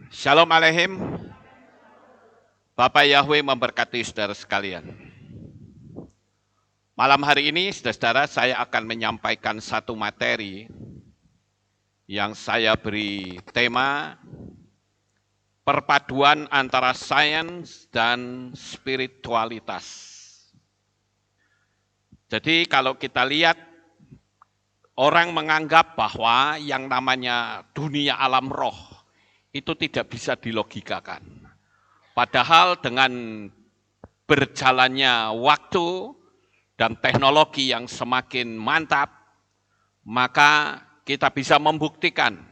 Shalom Aleihim, Bapak Yahweh memberkati saudara sekalian. Malam hari ini, saudara-saudara, saya akan menyampaikan satu materi yang saya beri tema perpaduan antara sains dan spiritualitas. Jadi kalau kita lihat, orang menganggap bahwa yang namanya dunia alam roh itu tidak bisa dilogikakan. Padahal dengan berjalannya waktu dan teknologi yang semakin mantap, maka kita bisa membuktikan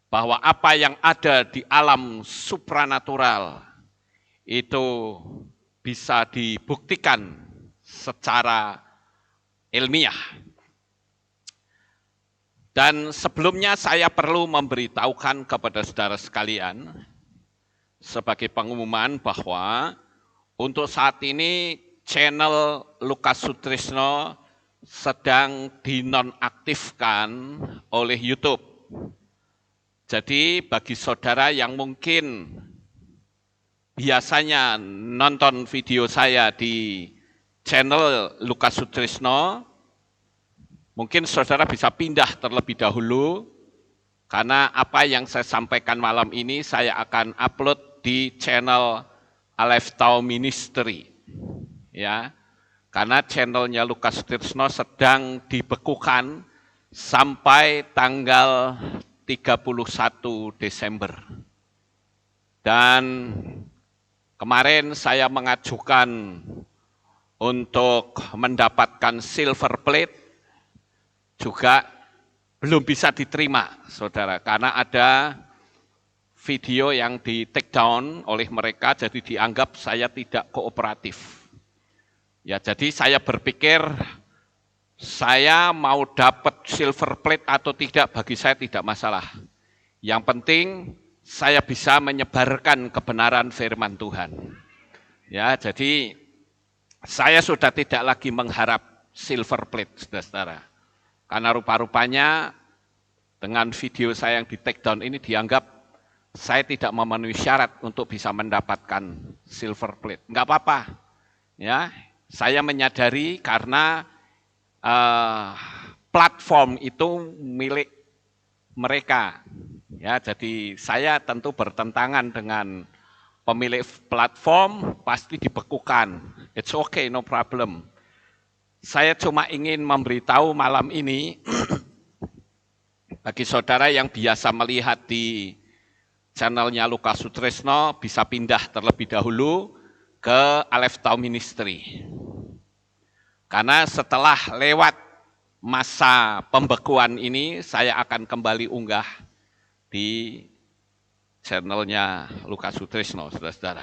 bahwa apa yang ada di alam supranatural itu bisa dibuktikan secara ilmiah. Dan sebelumnya saya perlu memberitahukan kepada saudara sekalian sebagai pengumuman bahwa untuk saat ini channel Lukas Sutrisno sedang dinonaktifkan oleh YouTube. Jadi bagi saudara yang mungkin biasanya nonton video saya di channel Lukas Sutrisno, mungkin saudara bisa pindah terlebih dahulu, karena apa yang saya sampaikan malam ini saya akan upload di channel Aleph Tau Ministry. Ya, karena channelnya Lukas Sutrisno sedang dibekukan sampai tanggal 31 Desember. Dan kemarin saya mengajukan untuk mendapatkan silver plate, juga belum bisa diterima, saudara, karena ada video yang di take down oleh mereka, jadi dianggap saya tidak kooperatif. Ya, jadi saya berpikir saya mau dapat silver plate atau tidak, bagi saya tidak masalah. Yang penting saya bisa menyebarkan kebenaran firman Tuhan. Ya, jadi saya sudah tidak lagi mengharap silver plate, saudara. Karena rupa-rupanya dengan video saya yang di take down ini dianggap saya tidak memenuhi syarat untuk bisa mendapatkan silver plate. Enggak apa-apa, ya. Saya menyadari karena platform itu milik mereka, ya. Jadi saya tentu bertentangan dengan pemilik platform, pasti dibekukan. It's okay, no problem. Saya cuma ingin memberitahu malam ini bagi saudara yang biasa melihat di channelnya Lukas Sutrisno bisa pindah terlebih dahulu ke Aleph Tau Ministry. Karena setelah lewat masa pembekuan ini saya akan kembali unggah di channelnya Lukas Sutrisno, saudara-saudara.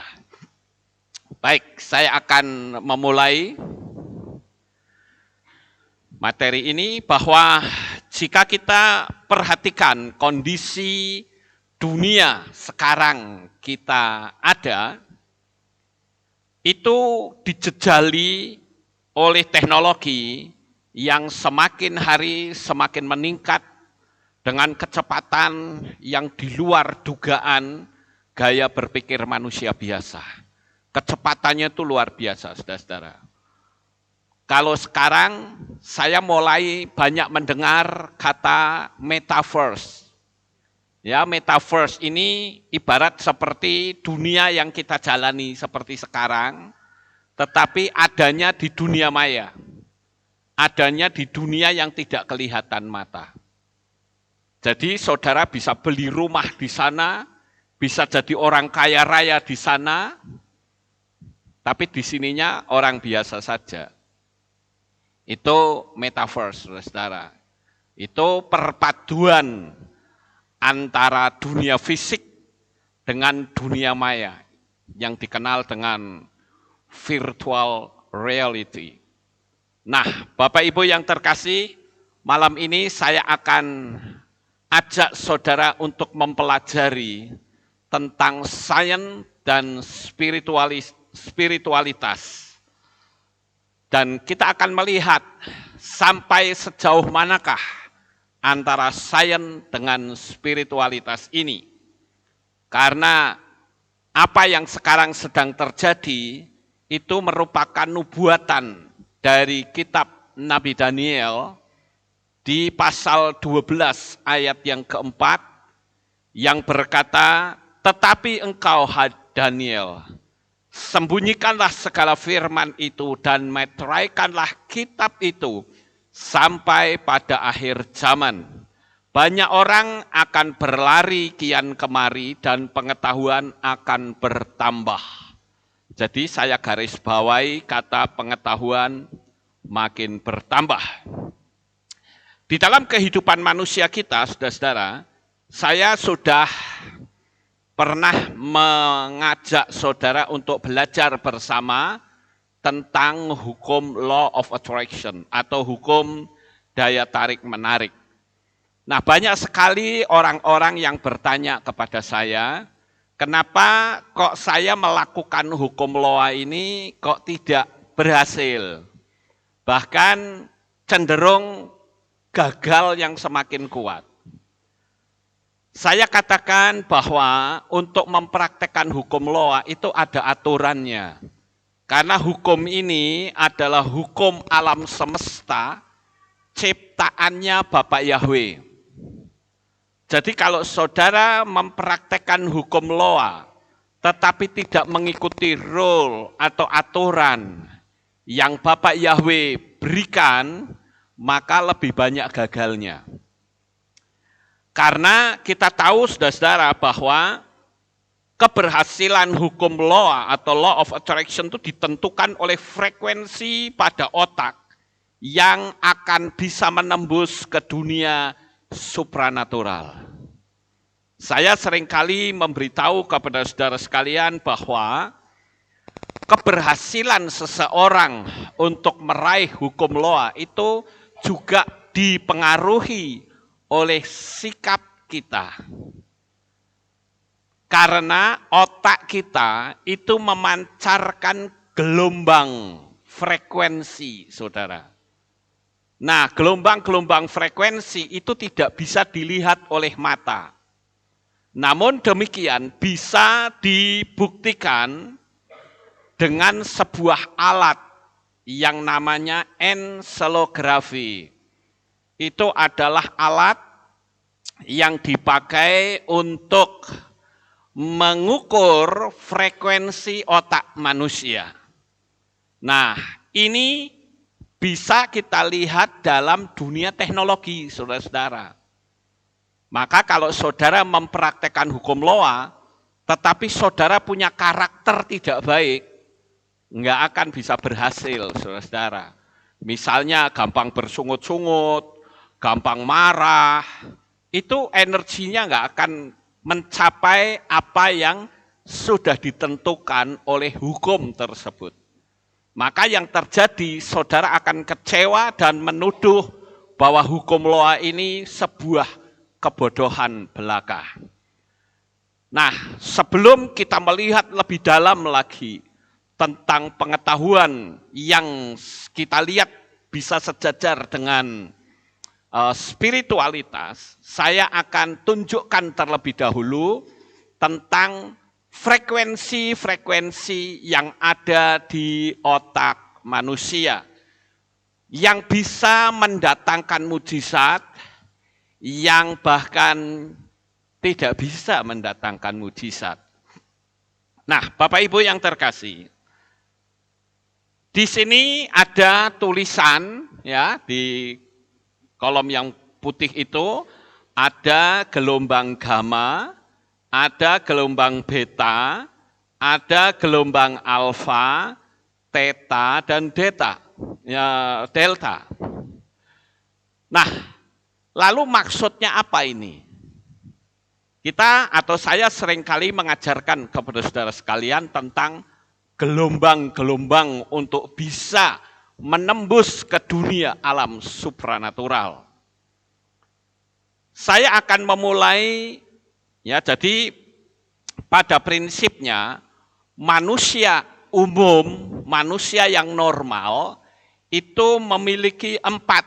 Baik, saya akan memulai materi ini bahwa jika kita perhatikan kondisi dunia sekarang kita ada, itu dijejali oleh teknologi yang semakin hari semakin meningkat dengan kecepatan yang di luar dugaan gaya berpikir manusia biasa. Kecepatannya itu luar biasa, saudara-saudara. Kalau sekarang saya mulai banyak mendengar kata metaverse. Ya, metaverse ini ibarat seperti dunia yang kita jalani seperti sekarang, tetapi adanya di dunia maya. Adanya di dunia yang tidak kelihatan mata. Jadi saudara bisa beli rumah di sana, bisa jadi orang kaya raya di sana, tapi di sininya orang biasa saja. Itu metaverse, saudara. Itu perpaduan antara dunia fisik dengan dunia maya yang dikenal dengan virtual reality. Nah, Bapak Ibu yang terkasih, malam ini saya akan ajak saudara untuk mempelajari tentang sains dan spiritualitas. Dan kita akan melihat sampai sejauh manakah antara sains dengan spiritualitas ini. Karena apa yang sekarang sedang terjadi itu merupakan nubuatan dari kitab Nabi Daniel di pasal 12 ayat yang keempat yang berkata, tetapi engkau, hai Daniel, sembunyikanlah segala firman itu dan meteraikanlah kitab itu sampai pada akhir zaman. Banyak orang akan berlari kian kemari dan pengetahuan akan bertambah. Jadi saya garis bawahi kata pengetahuan makin bertambah. Di dalam kehidupan manusia kita, saudara-saudara, saya sudah pernah mengajak saudara untuk belajar bersama tentang hukum law of attraction atau hukum daya tarik menarik. Nah, banyak sekali orang-orang yang bertanya kepada saya, kenapa kok saya melakukan hukum loa ini kok tidak berhasil? Bahkan cenderung gagal yang semakin kuat. Saya katakan bahwa untuk mempraktekkan hukum loa itu ada aturannya. Karena hukum ini adalah hukum alam semesta, ciptaannya Bapak Yahweh. Jadi kalau saudara mempraktekkan hukum loa, tetapi tidak mengikuti rule atau aturan yang Bapak Yahweh berikan, maka lebih banyak gagalnya. Karena kita tahu, saudara-saudara, bahwa keberhasilan hukum loa atau law of attraction itu ditentukan oleh frekuensi pada otak yang akan bisa menembus ke dunia supranatural. Saya seringkali memberitahu kepada saudara sekalian bahwa keberhasilan seseorang untuk meraih hukum loa itu juga dipengaruhi oleh sikap kita. Karena otak kita itu memancarkan gelombang frekuensi, saudara. Nah, gelombang-gelombang frekuensi itu tidak bisa dilihat oleh mata. Namun demikian bisa dibuktikan dengan sebuah alat yang namanya encelografi. Itu adalah alat yang dipakai untuk mengukur frekuensi otak manusia. Nah, ini bisa kita lihat dalam dunia teknologi, saudara-saudara. Maka kalau saudara mempraktekkan hukum loa, tetapi saudara punya karakter tidak baik, nggak akan bisa berhasil, saudara-saudara. Misalnya gampang bersungut-sungut, gampang marah, itu energinya nggak akan mencapai apa yang sudah ditentukan oleh hukum tersebut. Maka yang terjadi, saudara akan kecewa dan menuduh bahwa hukum loa ini sebuah kebodohan belaka. Nah, sebelum kita melihat lebih dalam lagi tentang pengetahuan yang kita lihat bisa sejajar dengan spiritualitas, saya akan tunjukkan terlebih dahulu tentang frekuensi-frekuensi yang ada di otak manusia yang bisa mendatangkan mujizat, yang bahkan tidak bisa mendatangkan mujizat. Nah, Bapak Ibu yang terkasih, di sini ada tulisan ya, di kolom yang putih itu ada gelombang gamma, ada gelombang beta, ada gelombang alfa, theta, dan delta. Nah, lalu maksudnya apa ini? Kita atau saya seringkali mengajarkan kepada saudara sekalian tentang gelombang-gelombang untuk bisa menembus ke dunia alam supranatural. Saya akan memulai. Ya, jadi pada prinsipnya manusia umum, manusia yang normal itu memiliki empat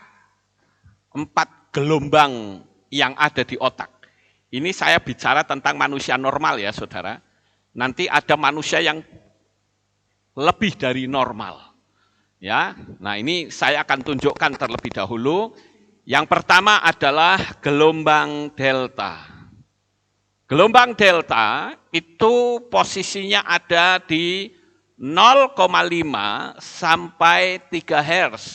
gelombang yang ada di otak. Ini saya bicara tentang manusia normal ya saudara. Nanti ada manusia yang lebih dari normal. Ya, nah ini saya akan tunjukkan terlebih dahulu. Yang pertama adalah gelombang delta. Gelombang delta itu posisinya ada di 0,5 sampai 3 Hz.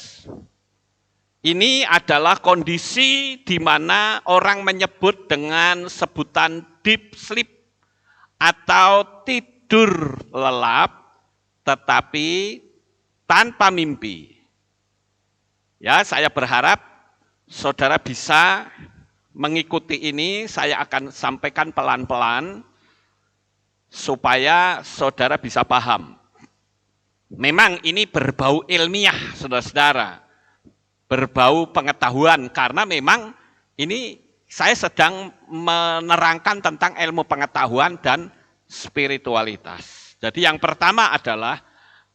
Ini adalah kondisi di mana orang menyebut dengan sebutan deep sleep atau tidur lelap tetapi tanpa mimpi. Ya, saya berharap saudara bisa mengikuti ini, saya akan sampaikan pelan-pelan supaya saudara bisa paham. Memang ini berbau ilmiah, saudara-saudara. Berbau pengetahuan, karena memang ini saya sedang menerangkan tentang ilmu pengetahuan dan spiritualitas. Jadi yang pertama adalah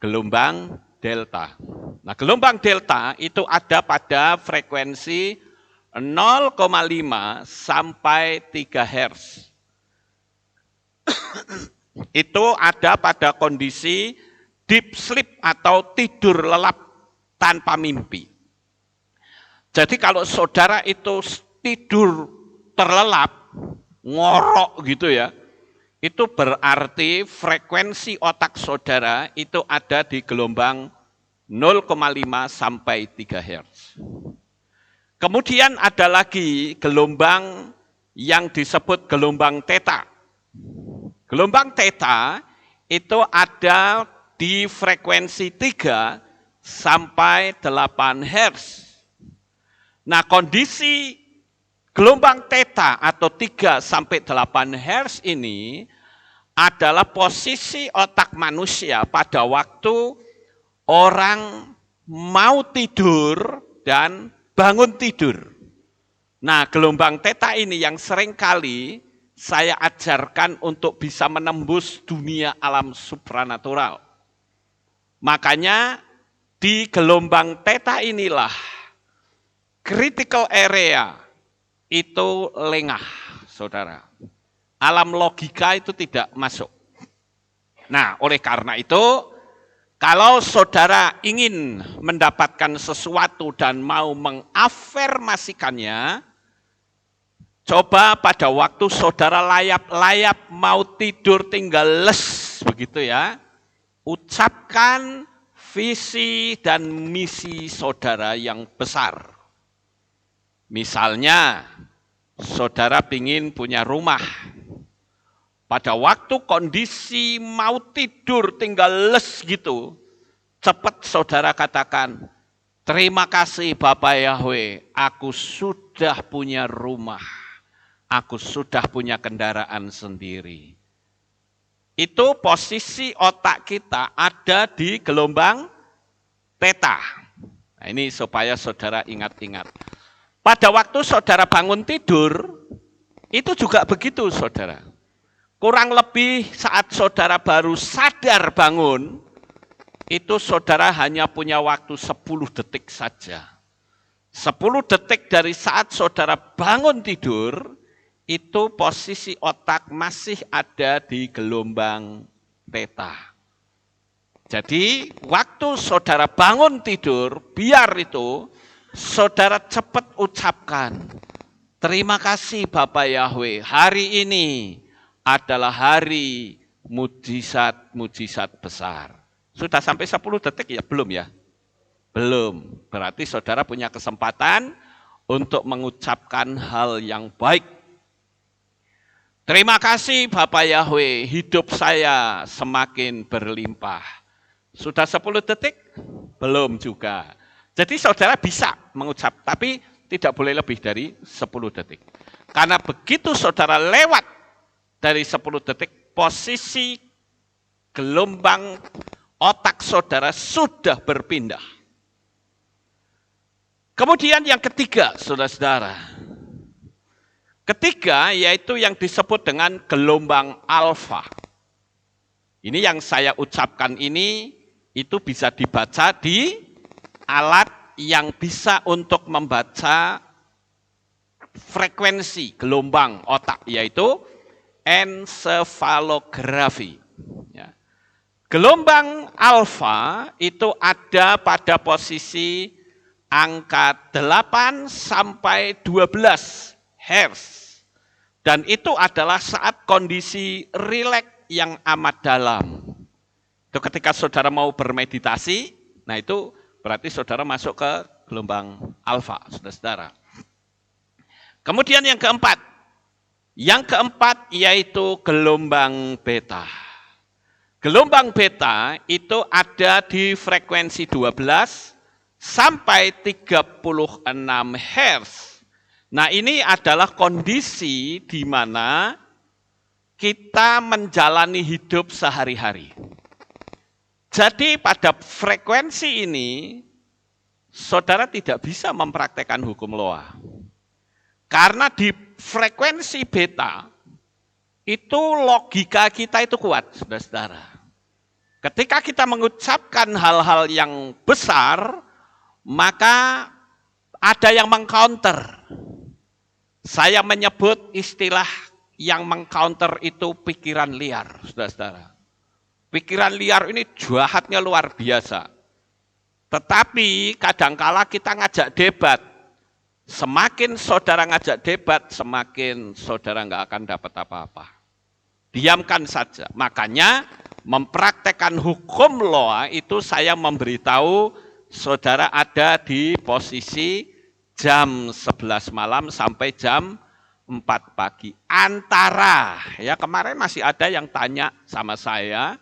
gelombang delta. Nah, gelombang delta itu ada pada frekuensi 0,5 sampai 3 Hz. Itu ada pada kondisi deep sleep atau tidur lelap tanpa mimpi. Jadi kalau saudara itu tidur terlelap, ngorok gitu ya, itu berarti frekuensi otak saudara itu ada di gelombang 0,5 sampai 3 Hz. Kemudian ada lagi gelombang yang disebut gelombang theta. Gelombang theta itu ada di frekuensi 3 sampai 8 Hz. Nah, kondisi gelombang theta atau 3 sampai 8 Hz ini adalah posisi otak manusia pada waktu orang mau tidur dan bangun tidur. Nah, gelombang theta ini yang seringkali saya ajarkan untuk bisa menembus dunia alam supranatural. Makanya di gelombang theta inilah critical area itu lengah, saudara. Alam logika itu tidak masuk. Nah, oleh karena itu, kalau saudara ingin mendapatkan sesuatu dan mau mengafirmasikannya, coba pada waktu saudara layap-layap mau tidur tinggal les, begitu ya, ucapkan visi dan misi saudara yang besar. Misalnya, saudara ingin punya rumah. Pada waktu kondisi mau tidur tinggal les gitu, cepat saudara katakan, terima kasih Bapak Yahweh, aku sudah punya rumah. Aku sudah punya kendaraan sendiri. Itu posisi otak kita ada di gelombang theta. Nah, ini supaya saudara ingat-ingat. Pada waktu saudara bangun tidur, itu juga begitu saudara. Kurang lebih saat saudara baru sadar bangun, itu saudara hanya punya waktu 10 detik saja. 10 detik dari saat saudara bangun tidur, itu posisi otak masih ada di gelombang theta. Jadi waktu saudara bangun tidur, biar itu saudara cepat ucapkan, terima kasih Bapak Yahweh, hari ini adalah hari mujizat-mujizat besar. Sudah sampai 10 detik ya? Belum ya? Belum. Berarti saudara punya kesempatan untuk mengucapkan hal yang baik. Terima kasih Bapak Yahweh, hidup saya semakin berlimpah. Sudah 10 detik? Belum juga. Jadi saudara bisa mengucap, tapi tidak boleh lebih dari 10 detik. Karena begitu saudara lewat dari 10 detik, posisi gelombang otak saudara sudah berpindah. Kemudian yang ketiga, saudara-saudara. Ketiga yaitu yang disebut dengan gelombang alfa. Ini yang saya ucapkan ini, itu bisa dibaca di alat yang bisa untuk membaca frekuensi gelombang otak, yaitu ensefalografi. Ya. Gelombang alfa itu ada pada posisi angka 8 sampai 12 Hz. Dan itu adalah saat kondisi rileks yang amat dalam. Itu ketika saudara mau bermeditasi, nah itu berarti saudara masuk ke gelombang alfa, saudara-saudara. Kemudian yang keempat yaitu gelombang beta. Gelombang beta itu ada di frekuensi 12 sampai 36 Hz. Nah, ini adalah kondisi di mana kita menjalani hidup sehari-hari. Jadi pada frekuensi ini, saudara tidak bisa mempraktekkan hukum Loa. Karena di frekuensi beta, itu logika kita itu kuat, saudara-saudara. Ketika kita mengucapkan hal-hal yang besar, maka ada yang mengcounter. Saya menyebut istilah yang mengcounter itu pikiran liar, saudara-saudara. Pikiran liar ini jahatnya luar biasa. Tetapi kadangkala kita ngajak debat. Semakin saudara ngajak debat, semakin saudara nggak akan dapat apa-apa. Diamkan saja. Makanya mempraktekkan hukum Loa itu saya memberitahu saudara ada di posisi jam 11 malam sampai jam 4 pagi. Antara, ya kemarin masih ada yang tanya sama saya,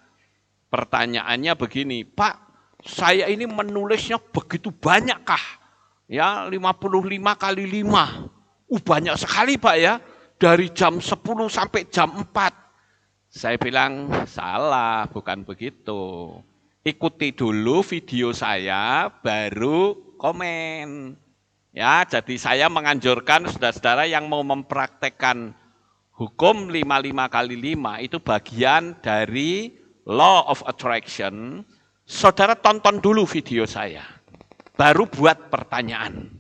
pertanyaannya begini, Pak, saya ini menulisnya begitu banyak kah? Ya 55 kali 5, banyak sekali Pak ya, dari jam 10 sampai jam 4. Saya bilang, salah, bukan begitu. Ikuti dulu video saya, baru komen. Ya, jadi saya menganjurkan saudara-saudara yang mau mempraktekkan hukum 55 kali 5 itu bagian dari Law of Attraction. Saudara tonton dulu video saya, baru buat pertanyaan.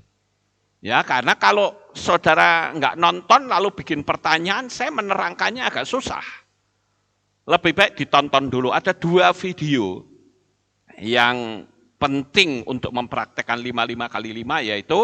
Ya, karena kalau saudara nggak nonton lalu bikin pertanyaan, saya menerangkannya agak susah. Lebih baik ditonton dulu. Ada 2 video yang penting untuk mempraktekkan 55 kali 5, yaitu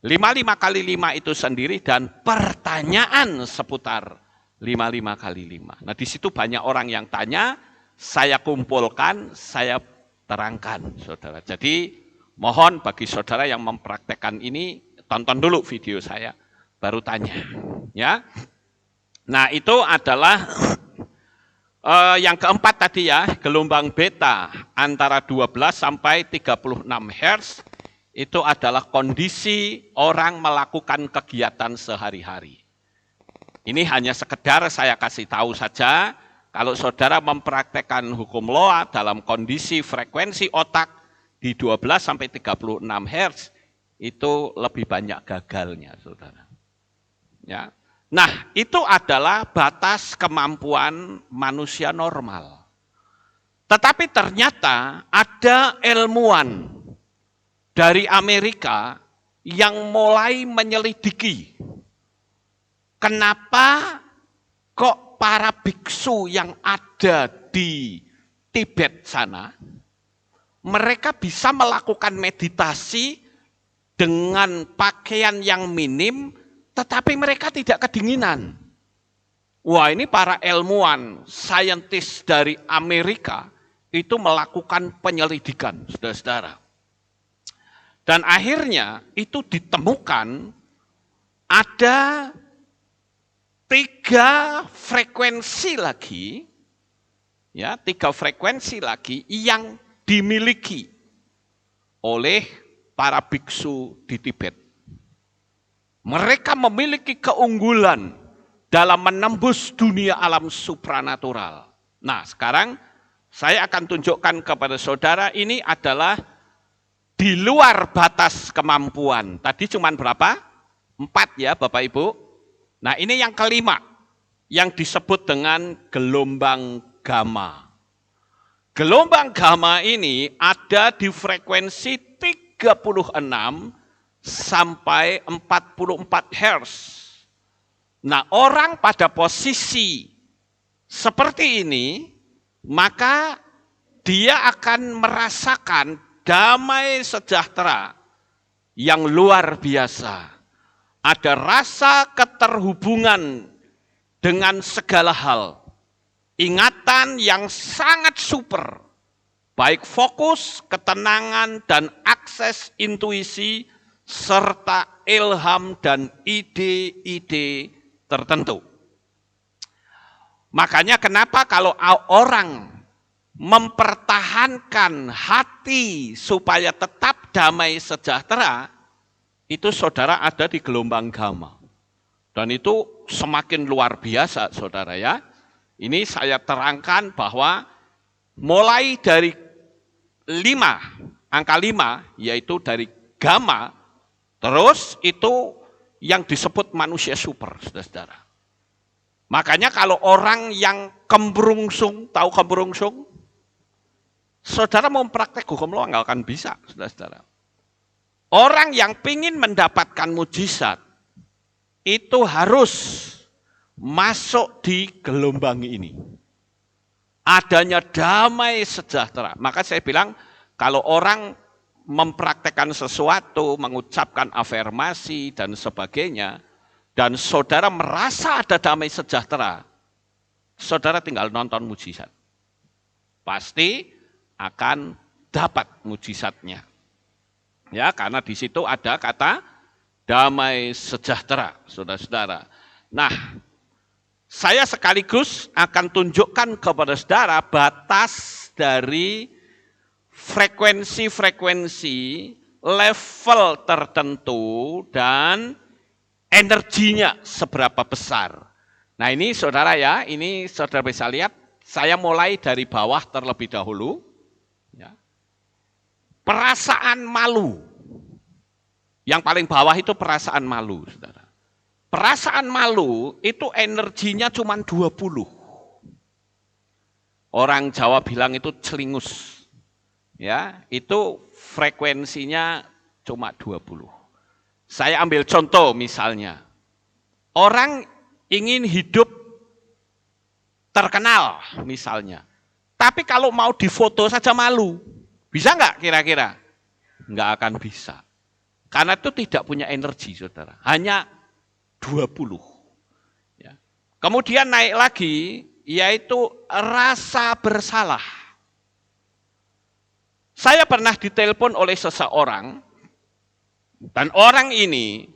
55 kali 5 itu sendiri dan pertanyaan seputar 55 kali 5. Nah, di situ banyak orang yang tanya, saya kumpulkan, saya terangkan, saudara. Jadi, mohon bagi saudara yang mempraktekkan ini, tonton dulu video saya, baru tanya. Ya. Nah, itu adalah yang keempat tadi ya, gelombang beta antara 12 sampai 36 Hz, itu adalah kondisi orang melakukan kegiatan sehari-hari. Ini hanya sekedar saya kasih tahu saja, kalau saudara mempraktekkan hukum Loa dalam kondisi frekuensi otak di 12 sampai 36 Hz, itu lebih banyak gagalnya, saudara. Ya. Nah, itu adalah batas kemampuan manusia normal. Tetapi ternyata ada ilmuwan dari Amerika yang mulai menyelidiki kenapa kok para biksu yang ada di Tibet sana, mereka bisa melakukan meditasi dengan pakaian yang minim, tetapi mereka tidak kedinginan. Wah, ini para ilmuwan, saintis dari Amerika itu melakukan penyelidikan, saudara-saudara. Dan akhirnya itu ditemukan ada 3 frekuensi lagi, ya 3 frekuensi lagi yang dimiliki oleh para biksu di Tibet. Mereka memiliki keunggulan dalam menembus dunia alam supranatural. Nah, sekarang saya akan tunjukkan kepada saudara, ini adalah di luar batas kemampuan. Tadi cuma berapa? 4 ya Bapak Ibu. Nah, ini yang kelima, yang disebut dengan gelombang gamma. Gelombang gamma ini ada di frekuensi 36 sampai 44 Hz. Nah, orang pada posisi seperti ini, maka dia akan merasakan damai sejahtera yang luar biasa. Ada rasa keterhubungan dengan segala hal. Ingatan yang sangat super. Baik fokus, ketenangan, dan akses intuisi, serta ilham dan ide-ide tertentu. Makanya kenapa kalau orang mempertahankan hati supaya tetap damai sejahtera, itu saudara ada di gelombang gamma. Dan itu semakin luar biasa saudara ya. Ini saya terangkan bahwa mulai dari 5, angka 5 yaitu dari gamma, terus itu yang disebut manusia super saudara. Makanya kalau orang yang kembrungsung, tahu kembrungsung? Saudara mau praktek hukum lo nggak akan bisa saudara. Orang yang ingin mendapatkan mujizat itu harus masuk di gelombang ini. Adanya damai sejahtera. Maka saya bilang kalau orang mempraktekkan sesuatu, mengucapkan afirmasi dan sebagainya, dan saudara merasa ada damai sejahtera, saudara tinggal nonton mujizat. Pasti akan dapat mujizatnya. Ya, karena di situ ada kata damai sejahtera, saudara-saudara. Nah, saya sekaligus akan tunjukkan kepada saudara batas dari frekuensi-frekuensi level tertentu dan energinya seberapa besar. Nah ini saudara ya, ini saudara bisa lihat, saya mulai dari bawah terlebih dahulu. Ya. Perasaan malu. Yang paling bawah itu perasaan malu, saudara. Perasaan malu itu energinya cuma 20. Orang Jawa bilang itu celingus. Ya, itu frekuensinya cuma 20. Saya ambil contoh misalnya. Orang ingin hidup terkenal misalnya. Tapi kalau mau difoto saja malu. Bisa nggak kira-kira? Nggak akan bisa. Karena itu tidak punya energi, saudara. Hanya 20. Ya. Kemudian naik lagi, yaitu rasa bersalah. Saya pernah ditelepon oleh seseorang, dan orang ini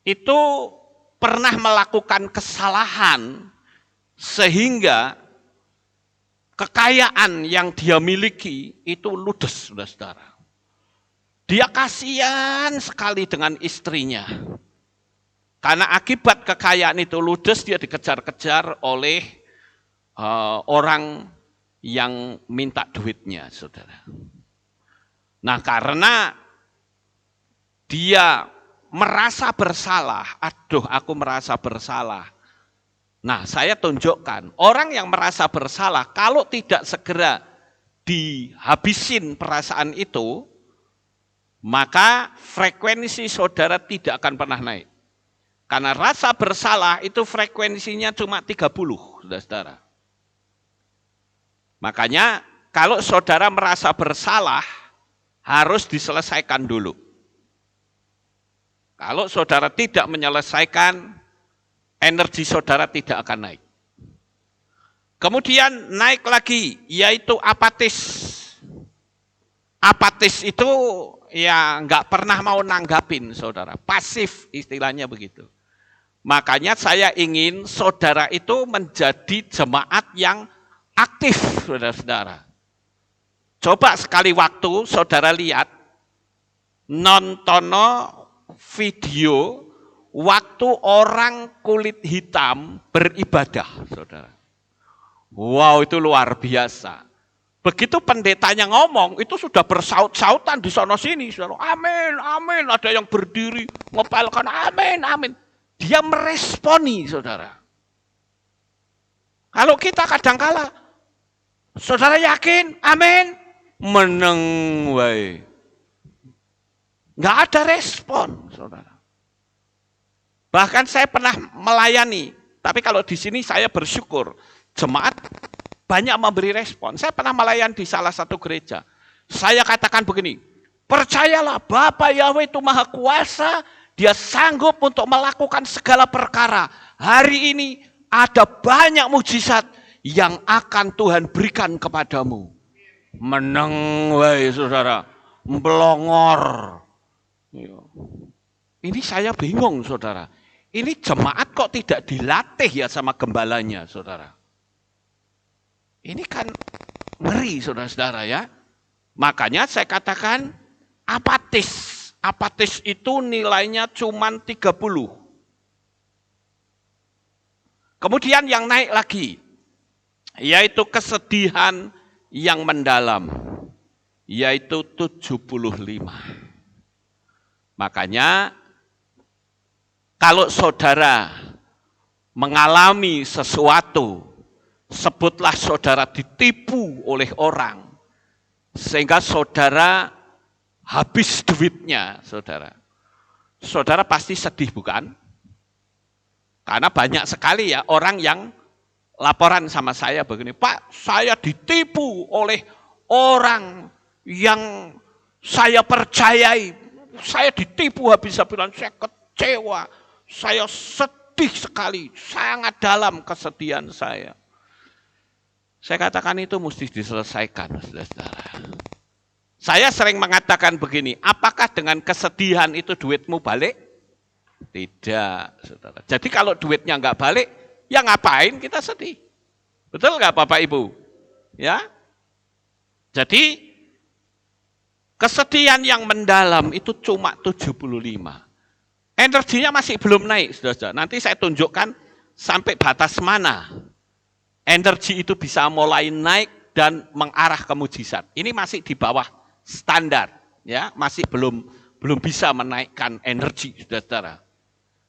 itu pernah melakukan kesalahan, sehingga kekayaan yang dia miliki itu ludes, saudara. Dia kasihan sekali dengan istrinya. Karena akibat kekayaan itu ludes, dia dikejar-kejar oleh orang yang minta duitnya, saudara. Nah, karena dia merasa bersalah, aduh aku merasa bersalah. Nah, saya tunjukkan, orang yang merasa bersalah, kalau tidak segera dihabisin perasaan itu, maka frekuensi saudara tidak akan pernah naik. Karena rasa bersalah itu frekuensinya cuma 30, saudara. Makanya kalau saudara merasa bersalah, harus diselesaikan dulu. Kalau saudara tidak menyelesaikan, energi saudara tidak akan naik. Kemudian naik lagi, yaitu apatis. Apatis itu ya nggak pernah mau nanggapin saudara, pasif istilahnya begitu. Makanya saya ingin saudara itu menjadi jemaat yang aktif, saudara-saudara. Coba sekali waktu saudara lihat, nontono video waktu orang kulit hitam beribadah, saudara. Wow, itu luar biasa. Begitu pendetanya ngomong, itu sudah bersaut-sautan di sana sini, saudara. Amin, amin. Ada yang berdiri, ngepelkan amin, amin. Dia meresponi, saudara. Kalau kita kadangkala, saudara yakin, amin, meneng wae. Nggak ada respon, saudara. Bahkan saya pernah melayani, tapi kalau di sini saya bersyukur, jemaat banyak memberi respon. Saya pernah melayani di salah satu gereja. Saya katakan begini, percayalah Bapa Yahweh itu Maha Kuasa, Dia sanggup untuk melakukan segala perkara. Hari ini ada banyak mujizat yang akan Tuhan berikan kepadamu. Meneng, wahai saudara, melongor. Ini saya bingung, saudara. Ini jemaat kok tidak dilatih ya sama gembalanya, saudara. Ini kan ngeri, saudara-saudara ya. Makanya saya katakan apatis. Apatis itu nilainya cuma 30. Kemudian yang naik lagi, yaitu kesedihan yang mendalam, yaitu 75. Makanya kalau saudara mengalami sesuatu, sebutlah saudara ditipu oleh orang, sehingga saudara habis duitnya, saudara. Saudara pasti sedih, bukan? Karena banyak sekali ya orang yang laporan sama saya begini, Pak, saya ditipu oleh orang yang saya percayai. Saya ditipu habis-habisan, saya kecewa, saya sedih sekali, sangat dalam kesedihan saya. Saya katakan itu mesti diselesaikan, saudara-saudara. Saya sering mengatakan begini, apakah dengan kesedihan itu duitmu balik? Tidak, saudara. Jadi kalau duitnya nggak balik, ya ngapain kita sedih? Betul nggak Bapak Ibu? Ya. Jadi kesedihan yang mendalam itu cuma 75. Energinya masih belum naik, saudara. Nanti saya tunjukkan sampai batas mana energi itu bisa mulai naik dan mengarah ke mujizat. Ini masih di bawah standar, ya, masih belum bisa menaikkan energi, saudara.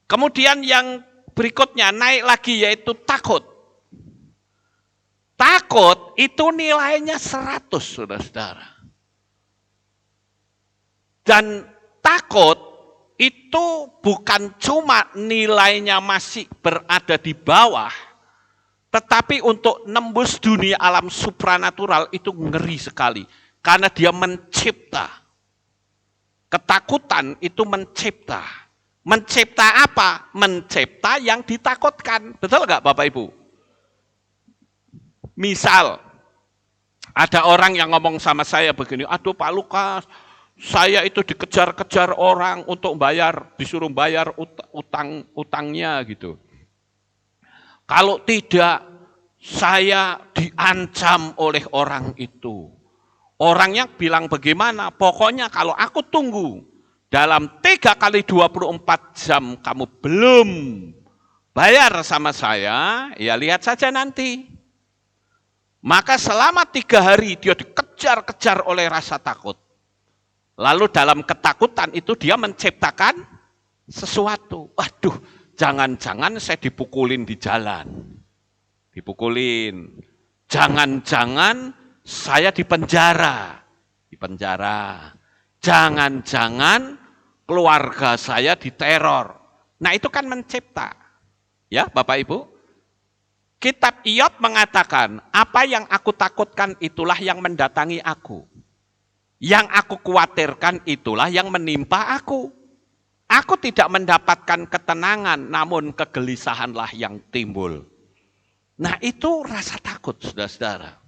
Kemudian yang berikutnya naik lagi yaitu takut. Takut itu nilainya 100, saudara. Dan takut itu bukan cuma nilainya masih berada di bawah, tetapi untuk nembus dunia alam supranatural itu ngeri sekali. Karena dia mencipta. Ketakutan itu mencipta. Mencipta apa? Mencipta yang ditakutkan. Betul nggak Bapak Ibu? Misal, ada orang yang ngomong sama saya begini, aduh Pak Lukas, saya itu dikejar-kejar orang untuk bayar, disuruh bayar utangnya gitu. Kalau tidak, saya diancam oleh orang itu. Orangnya bilang bagaimana? Pokoknya kalau aku tunggu dalam 3 kali 24 jam kamu belum bayar sama saya, ya lihat saja nanti. Maka selama 3 hari dia dikejar-kejar oleh rasa takut. Lalu dalam ketakutan itu dia menciptakan sesuatu. Waduh, jangan-jangan saya dipukulin di jalan. Dipukulin. Jangan-jangan saya dipenjara. Jangan-jangan keluarga saya diteror. Nah itu kan mencipta. Ya Bapak Ibu. Kitab Iyyub mengatakan, apa yang aku takutkan itulah yang mendatangi aku. Yang aku khawatirkan itulah yang menimpa aku. Aku tidak mendapatkan ketenangan, namun kegelisahanlah yang timbul. Nah itu rasa takut, saudara-saudara.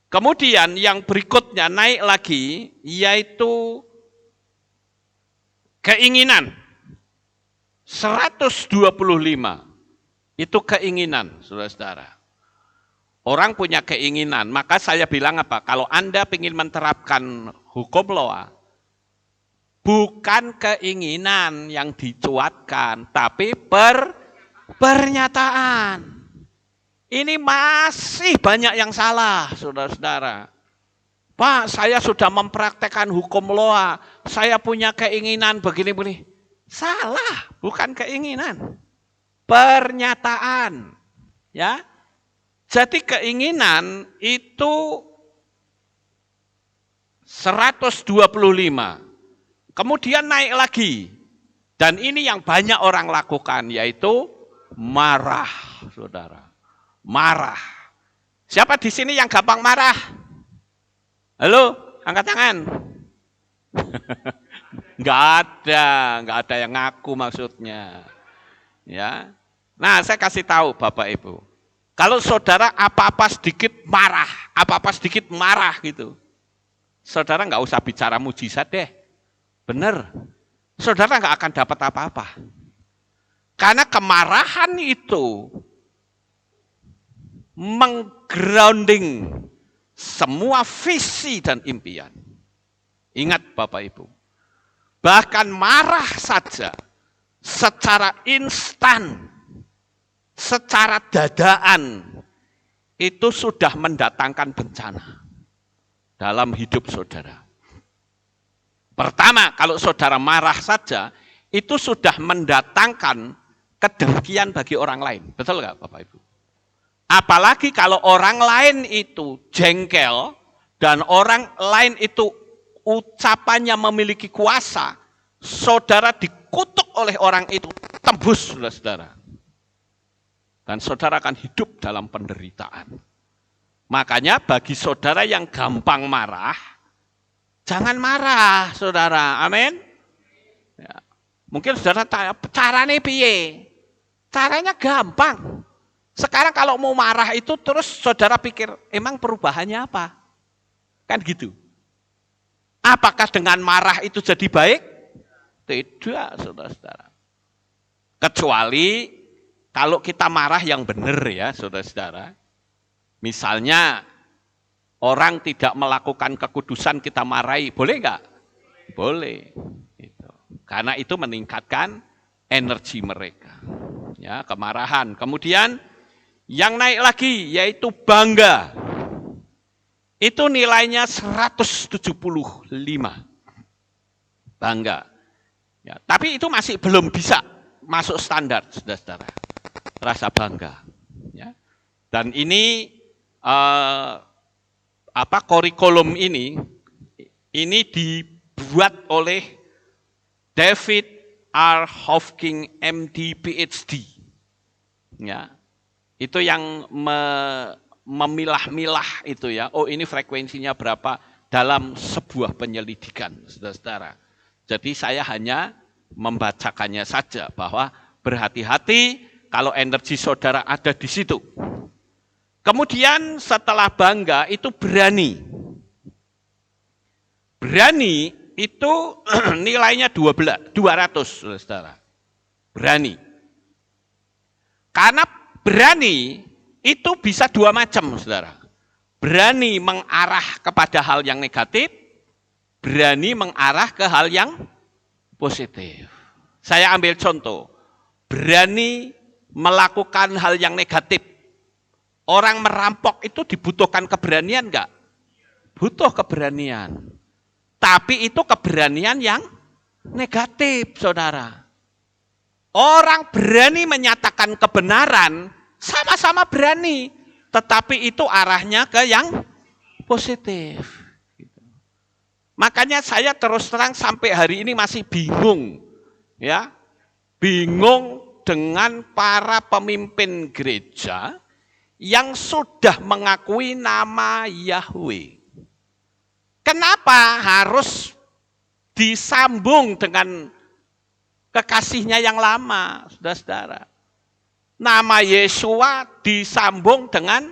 Kemudian yang berikutnya naik lagi, yaitu keinginan. 125. Itu keinginan, saudara-saudara. Orang punya keinginan, maka saya bilang apa? Kalau Anda ingin menerapkan hukum Loa, bukan keinginan yang dicuatkan, tapi pernyataan. Ini masih banyak yang salah, saudara-saudara. Pak, saya sudah mempraktekkan hukum Loa, saya punya keinginan begini-begini. Salah, bukan keinginan. Pernyataan. Ya. Jadi keinginan itu 125. Kemudian naik lagi. Dan ini yang banyak orang lakukan, yaitu marah, saudara. Marah. Siapa di sini yang gampang marah? Halo, angkat tangan. Enggak ada yang ngaku maksudnya. Ya. Nah, saya kasih tahu Bapak Ibu. Kalau saudara apa-apa sedikit marah gitu. Saudara nggak usah bicara mujizat deh. Bener. Saudara nggak akan dapat apa-apa. Karena kemarahan itu menggrounding semua visi dan impian. Ingat Bapak Ibu, bahkan marah saja secara instan, secara dadaan, itu sudah mendatangkan bencana dalam hidup saudara. Pertama, kalau saudara marah saja, itu sudah mendatangkan kedengkian bagi orang lain. Betul nggak Bapak Ibu? Apalagi kalau orang lain itu jengkel dan orang lain itu ucapannya memiliki kuasa, saudara dikutuk oleh orang itu, tembus saudara. Dan saudara akan hidup dalam penderitaan. Makanya bagi saudara yang gampang marah, jangan marah saudara, amin. Ya. Mungkin saudara tanya, caranya piye? Caranya gampang. Sekarang kalau mau marah itu terus saudara pikir, emang perubahannya apa? Kan gitu. Apakah dengan marah itu jadi baik? Tidak, saudara-saudara. Kecuali kalau kita marah yang benar ya, saudara-saudara. Misalnya orang tidak melakukan kekudusan kita marahi, boleh enggak? Boleh. Gitu. Karena itu meningkatkan energi mereka. Ya, kemarahan. Kemudian yang naik lagi yaitu bangga. Itu nilainya 175. Bangga. Ya, tapi itu masih belum bisa masuk standar, saudara-saudara. Rasa bangga. Ya. Dan ini kurikulum ini dibuat oleh David R. Hawking, MD, PhD. Ya. Itu yang memilah-milah itu ya. Oh, ini frekuensinya berapa dalam sebuah penyelidikan, saudara-saudara. Jadi saya hanya membacakannya saja bahwa berhati-hati kalau energi saudara ada di situ. Kemudian setelah bangga itu berani. Berani itu nilainya 200, saudara. Berani. Karena berani itu bisa dua macam, saudara. Berani mengarah kepada hal yang negatif, berani mengarah ke hal yang positif. Saya ambil contoh. Berani melakukan hal yang negatif. Orang merampok itu dibutuhkan keberanian enggak? Butuh keberanian. Tapi itu keberanian yang negatif, saudara. Orang berani menyatakan kebenaran, sama-sama berani. Tetapi itu arahnya ke yang positif. Makanya saya terus terang sampai hari ini masih bingung. Ya, bingung dengan para pemimpin gereja yang sudah mengakui nama Yahweh. Kenapa harus disambung dengan kekasihnya yang lama, saudara-saudara? Nama Yesua disambung dengan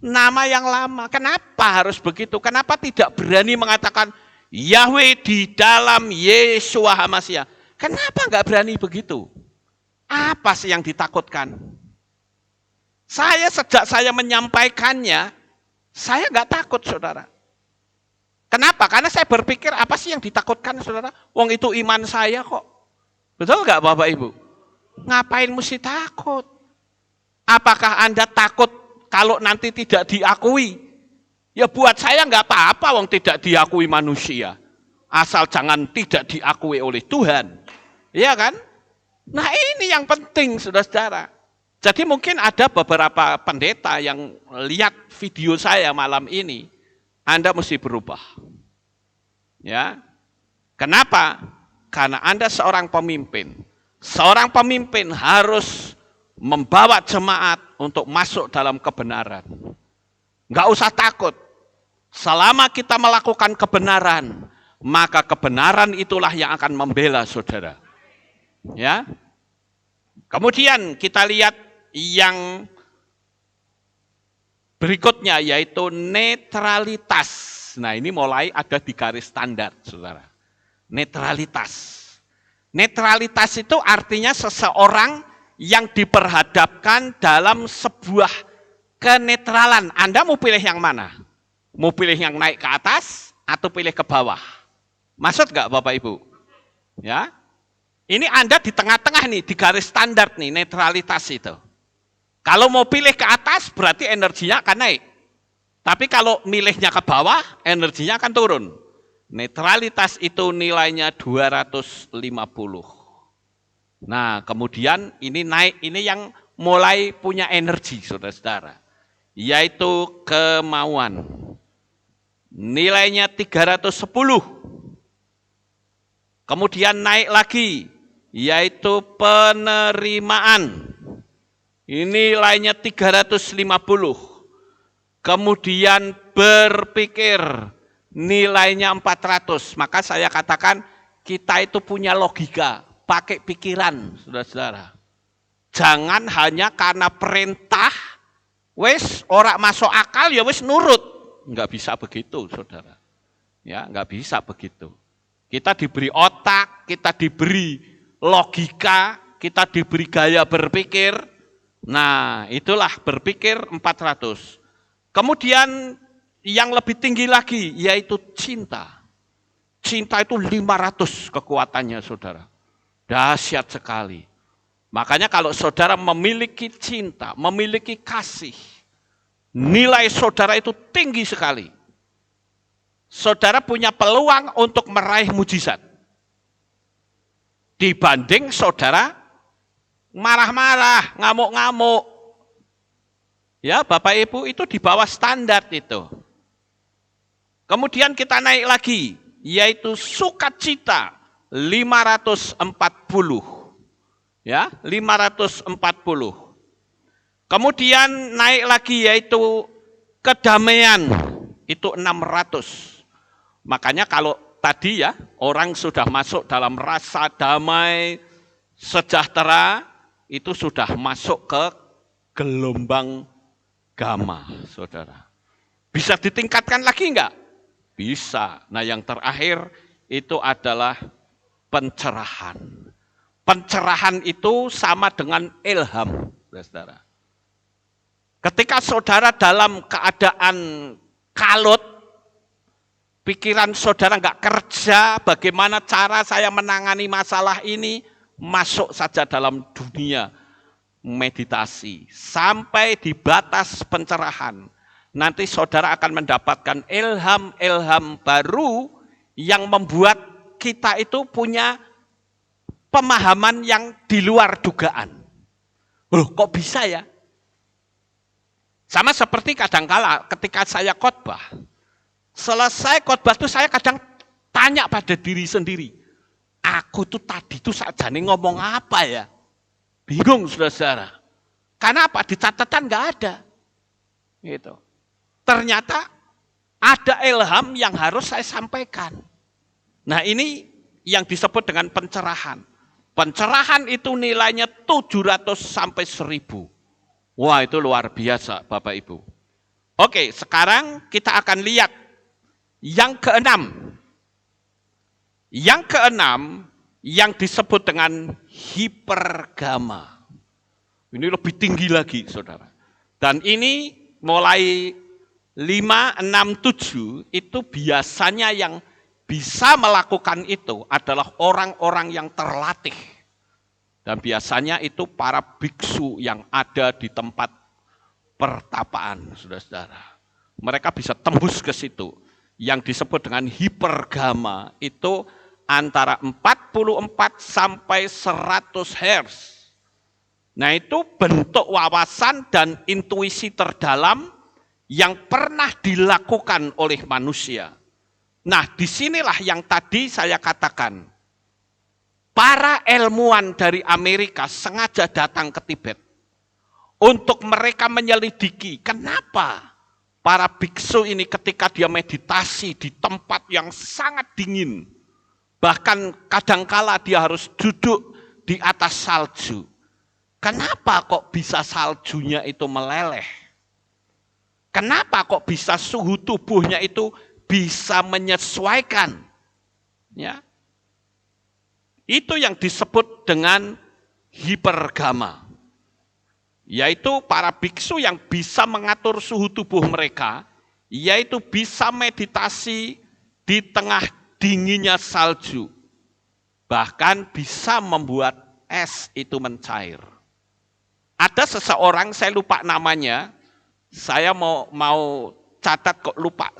nama yang lama. Kenapa harus begitu? Kenapa tidak berani mengatakan Yahweh di dalam Yesua HaMashiach? Kenapa enggak berani begitu? Apa sih yang ditakutkan? Sejak saya menyampaikannya, saya enggak takut, saudara. Kenapa? Karena saya berpikir apa sih yang ditakutkan, saudara? Wong itu iman saya kok. Betul enggak Bapak Ibu? Ngapain mesti takut? Apakah Anda takut kalau nanti tidak diakui? Ya buat saya enggak apa-apa wong tidak diakui manusia. Asal jangan tidak diakui oleh Tuhan. Iya kan? Nah ini yang penting, saudara-saudara. Jadi mungkin ada beberapa pendeta yang lihat video saya malam ini. Anda mesti berubah. Ya. Kenapa? karena Anda seorang pemimpin. Seorang pemimpin harus membawa jemaat untuk masuk dalam kebenaran. Enggak usah takut. Selama kita melakukan kebenaran, maka kebenaran itulah yang akan membela saudara. Ya. Kemudian kita lihat yang berikutnya yaitu netralitas. Nah, ini mulai ada di garis standar, saudara. Netralitas. Netralitas itu artinya seseorang yang diperhadapkan dalam sebuah kenetralan. Anda mau pilih yang mana? Mau pilih yang naik ke atas atau pilih ke bawah? Maksud nggak Bapak Ibu? Ya, ini Anda di tengah-tengah nih, di garis standar nih, netralitas itu. Kalau mau pilih ke atas berarti energinya akan naik. Tapi kalau milihnya ke bawah, energinya akan turun. Netralitas itu nilainya 250. Nah, kemudian ini naik, ini yang mulai punya energi, saudara-saudara. Yaitu kemauan. Nilainya 310. Kemudian naik lagi, yaitu penerimaan. Ini nilainya 350. Kemudian berpikir, nilainya 400. Maka saya katakan kita itu punya logika, pakai pikiran, saudara-saudara. Jangan hanya karena perintah, wes ora masuk akal ya wes nurut. Enggak bisa begitu, saudara. Ya, enggak bisa begitu. Kita diberi otak, kita diberi logika, kita diberi gaya berpikir. Nah, itulah berpikir 400. Kemudian yang lebih tinggi lagi yaitu cinta. Cinta itu 500 kekuatannya, saudara. Dahsyat sekali. Makanya kalau saudara memiliki cinta, memiliki kasih, nilai saudara itu tinggi sekali. Saudara punya peluang untuk meraih mujizat. Dibanding saudara marah-marah, ngamuk-ngamuk. Ya, Bapak Ibu, itu di bawah standar itu. Kemudian kita naik lagi, yaitu sukacita 540. Ya, 540. Kemudian naik lagi yaitu kedamaian, itu 600. Makanya kalau tadi ya, orang sudah masuk dalam rasa damai, sejahtera, itu sudah masuk ke gelombang gamma, saudara. Bisa ditingkatkan lagi enggak? Bisa. Nah, yang terakhir itu adalah pencerahan. Pencerahan itu sama dengan ilham, saudara. Ketika saudara dalam keadaan kalut, pikiran saudara enggak kerja, bagaimana cara saya menangani masalah ini, masuk saja dalam dunia meditasi. Sampai di batas pencerahan. Nanti saudara akan mendapatkan ilham-ilham baru yang membuat kita itu punya pemahaman yang di luar dugaan. Loh, kok bisa ya? Sama seperti kadangkala ketika saya khotbah. Selesai khotbah itu saya kadang tanya pada diri sendiri. Aku tuh tadi tuh sajane ngomong apa ya? Bingung, saudara-saudara. Karena apa? Di catatan nggak ada. Gitu. Ternyata ada ilham yang harus saya sampaikan. Nah, ini yang disebut dengan pencerahan. Pencerahan itu nilainya 700 sampai 1000. Wah, itu luar biasa, Bapak Ibu. Oke, sekarang kita akan lihat yang keenam. Yang keenam yang disebut dengan hipergama. Ini lebih tinggi lagi, saudara. Dan ini mulai 5, 6, 7 itu biasanya yang bisa melakukan itu adalah orang-orang yang terlatih. Dan biasanya itu para biksu yang ada di tempat pertapaan, saudara-saudara. Mereka bisa tembus ke situ. Yang disebut dengan hipergama itu antara 44 sampai 100 Hz. Nah, itu bentuk wawasan dan intuisi terdalam yang pernah dilakukan oleh manusia. Nah, disinilah yang tadi saya katakan. para ilmuwan dari Amerika sengaja datang ke Tibet untuk mereka menyelidiki kenapa para biksu ini ketika dia meditasi di tempat yang sangat dingin, bahkan kadangkala dia harus duduk di atas salju. Kenapa kok bisa saljunya itu meleleh? Kenapa kok bisa suhu tubuhnya itu bisa menyesuaikan? Ya. Itu yang disebut dengan hipergama. Yaitu para biksu yang bisa mengatur suhu tubuh mereka, yaitu bisa meditasi di tengah dinginnya salju. Bahkan bisa membuat es itu mencair. Ada seseorang, saya lupa namanya, saya mau catat kok lupa.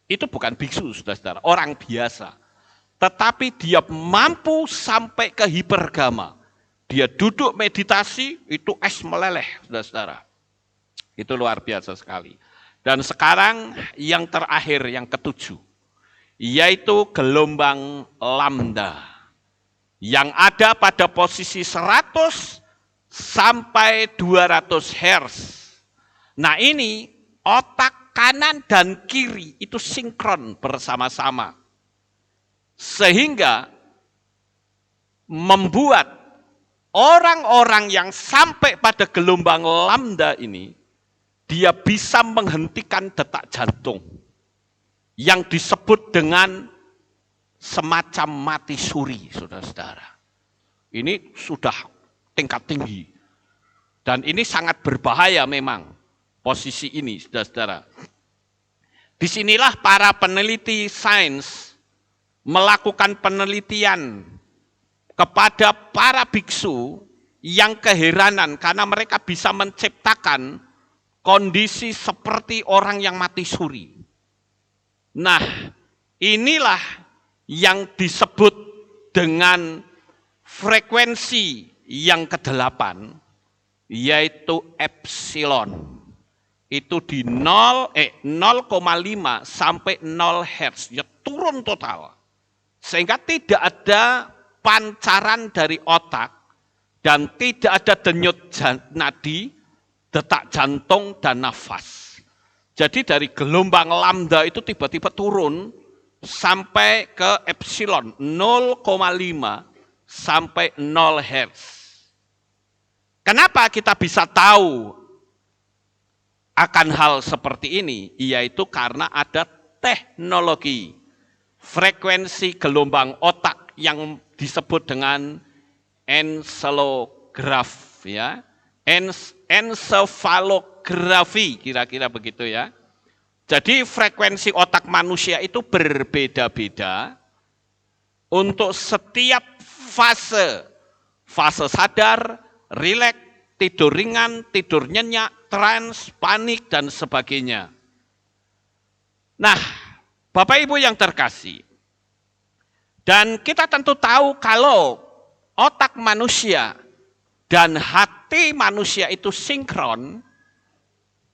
Itu bukan biksu, saudara-saudara, orang biasa. Tetapi dia mampu sampai ke hipergama. Dia duduk meditasi, itu es meleleh, saudara-saudara. Itu luar biasa sekali. Dan sekarang yang terakhir, yang ketujuh, yaitu gelombang lambda. Yang ada pada posisi 100 sampai 200 Hz. Nah ini otak kanan dan kiri itu sinkron bersama-sama. Sehingga membuat orang-orang yang sampai pada gelombang lambda ini, dia bisa menghentikan detak jantung yang disebut dengan semacam mati suri, saudara-saudara. Ini sudah tingkat tinggi. Dan ini sangat berbahaya memang, posisi ini, saudara-saudara. Disinilah para peneliti sains melakukan penelitian kepada para biksu yang keheranan karena mereka bisa menciptakan kondisi seperti orang yang mati suri. Nah, inilah yang disebut dengan frekuensi yang ke-8, yaitu epsilon. Itu di 0,5 sampai 0 Hz, ya turun total. Sehingga tidak ada pancaran dari otak dan tidak ada denyut nadi, detak jantung dan nafas. Jadi dari gelombang lambda itu tiba-tiba turun sampai ke epsilon 0,5 sampai 0 Hz. Kenapa kita bisa tahu akan hal seperti ini? Yaitu karena ada teknologi frekuensi gelombang otak yang disebut dengan encelograf, ya, encephalografi, kira-kira begitu ya. Jadi frekuensi otak manusia itu berbeda-beda untuk setiap fase sadar, rileks, tidur ringan, tidur nyenyak, trans, panik dan sebagainya. Nah, Bapak Ibu yang terkasih, dan kita tentu tahu kalau otak manusia dan hati manusia itu sinkron,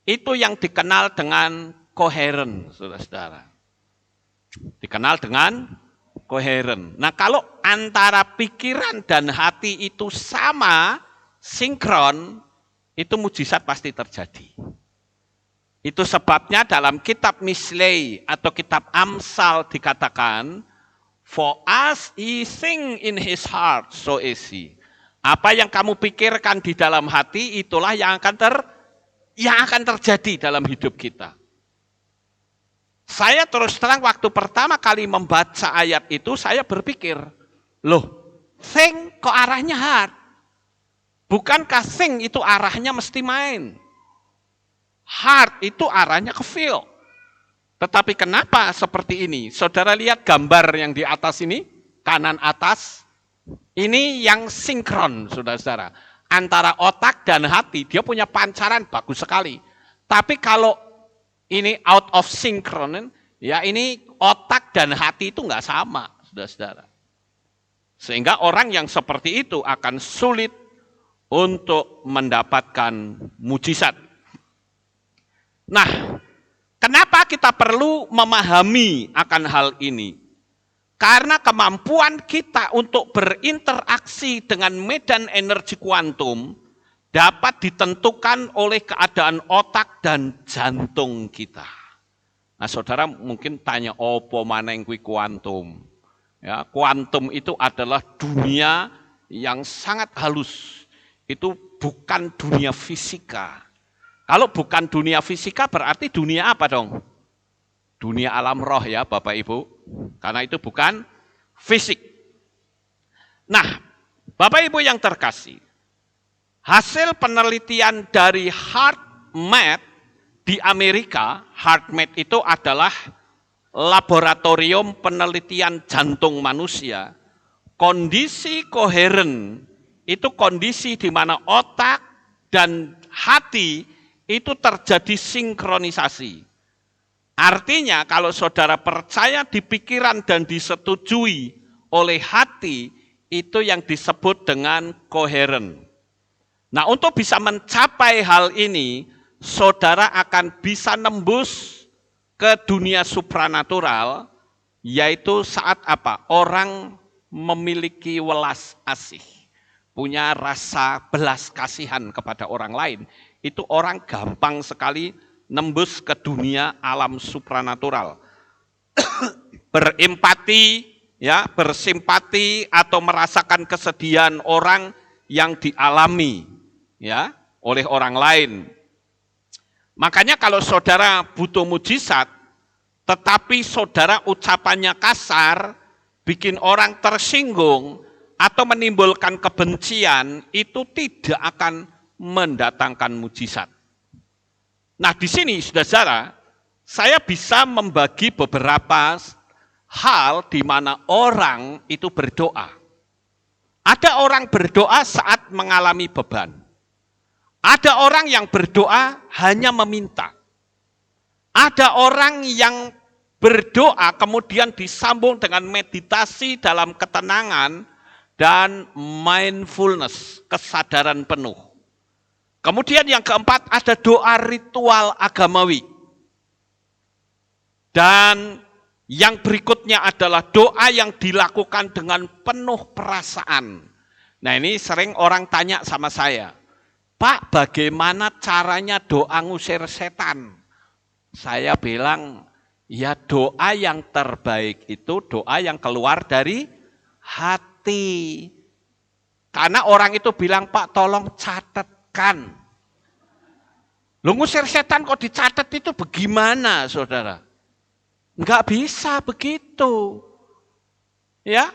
itu yang dikenal dengan koheren, saudara-saudara. Dikenal dengan koheren. Nah, kalau antara pikiran dan hati itu sama, sinkron, itu mujizat pasti terjadi. Itu sebabnya dalam kitab Mislei atau kitab Amsal dikatakan, for as he think in his heart, so is he. Apa yang kamu pikirkan di dalam hati, itulah yang akan terjadi dalam hidup kita. Saya terus terang waktu pertama kali membaca ayat itu, saya berpikir, loh, think kok arahnya heart? Bukankah think itu arahnya mesti main? Heart itu arahnya ke feel. Tetapi kenapa seperti ini? Saudara lihat gambar yang di atas ini, kanan atas, ini yang sinkron, saudara-saudara. Antara otak dan hati, dia punya pancaran bagus sekali. Tapi kalau ini out of synchron, ya ini otak dan hati itu nggak sama, saudara-saudara. Sehingga orang yang seperti itu akan sulit untuk mendapatkan mujizat. Nah, kenapa kita perlu memahami akan hal ini? Karena kemampuan kita untuk berinteraksi dengan medan energi kuantum dapat ditentukan oleh keadaan otak dan jantung kita. Nah, saudara mungkin tanya, apa maneh kuwi kuantum? Ya, kuantum itu adalah dunia yang sangat halus. Itu bukan dunia fisika. Kalau bukan dunia fisika berarti dunia apa dong? Dunia alam roh ya Bapak Ibu. Karena itu bukan fisik. Nah, Bapak Ibu yang terkasih, hasil penelitian dari HeartMath di Amerika, HeartMath itu adalah laboratorium penelitian jantung manusia. Kondisi koheren itu kondisi di mana otak dan hati itu terjadi sinkronisasi. Artinya kalau saudara percaya di pikiran dan disetujui oleh hati, itu yang disebut dengan koheren. Nah, untuk bisa mencapai hal ini, saudara akan bisa nembus ke dunia supranatural, yaitu saat apa? Orang memiliki welas asih, punya rasa belas kasihan kepada orang lain. Itu orang gampang sekali nembus ke dunia alam supranatural. Berempati, ya, bersimpati atau merasakan kesedihan orang yang dialami, ya, oleh orang lain. Makanya kalau saudara butuh mujizat, tetapi saudara ucapannya kasar, bikin orang tersinggung atau menimbulkan kebencian, itu tidak akan mendatangkan mujizat. Nah, di sini saudara, saya bisa membagi beberapa hal di mana orang itu berdoa. Ada orang berdoa saat mengalami beban. Ada orang yang berdoa hanya meminta. Ada orang yang berdoa kemudian disambung dengan meditasi dalam ketenangan dan mindfulness, kesadaran penuh. Kemudian yang keempat ada doa ritual agamawi. Dan yang berikutnya adalah doa yang dilakukan dengan penuh perasaan. Nah, ini sering orang tanya sama saya, Pak, bagaimana caranya doa ngusir setan? Saya bilang, ya doa yang terbaik itu doa yang keluar dari hati. Karena orang itu bilang, Pak tolong catatkan. Lu ngusir setan kok dicatat itu bagaimana saudara? Enggak bisa begitu. Ya.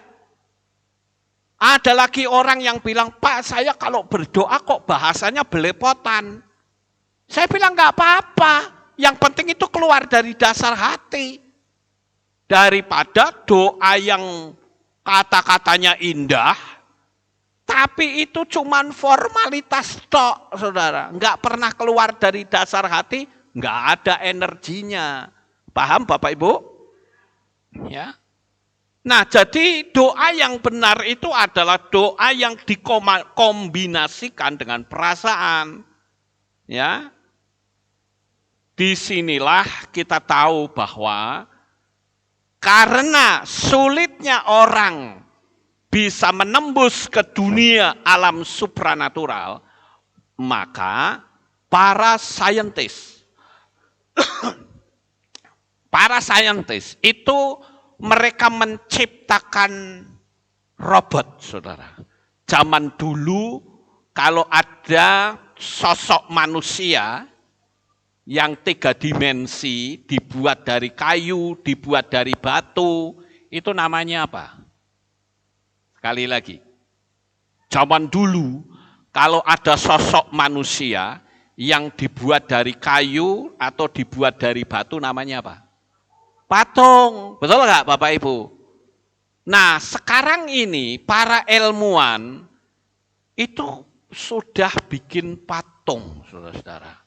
Ada lagi orang yang bilang, Pak saya kalau berdoa kok bahasanya belepotan. Saya bilang enggak apa-apa. Yang penting itu keluar dari dasar hati. Daripada doa yang kata-katanya indah, tapi itu cuman formalitas tok, saudara. Enggak pernah keluar dari dasar hati, enggak ada energinya. Paham Bapak Ibu? Ya. Nah, jadi doa yang benar itu adalah doa yang dikombinasikan dengan perasaan. Ya. Disinilah kita tahu bahwa karena sulitnya orang bisa menembus ke dunia alam supranatural, maka para saintis itu mereka menciptakan robot, saudara. Zaman dulu kalau ada sosok manusia yang 3 dimensi, dibuat dari kayu, dibuat dari batu, itu namanya apa? Sekali lagi, zaman dulu kalau ada sosok manusia yang dibuat dari kayu atau dibuat dari batu, namanya apa? Patung, betul nggak Bapak Ibu? Nah, sekarang ini para ilmuwan itu sudah bikin patung, saudara-saudara.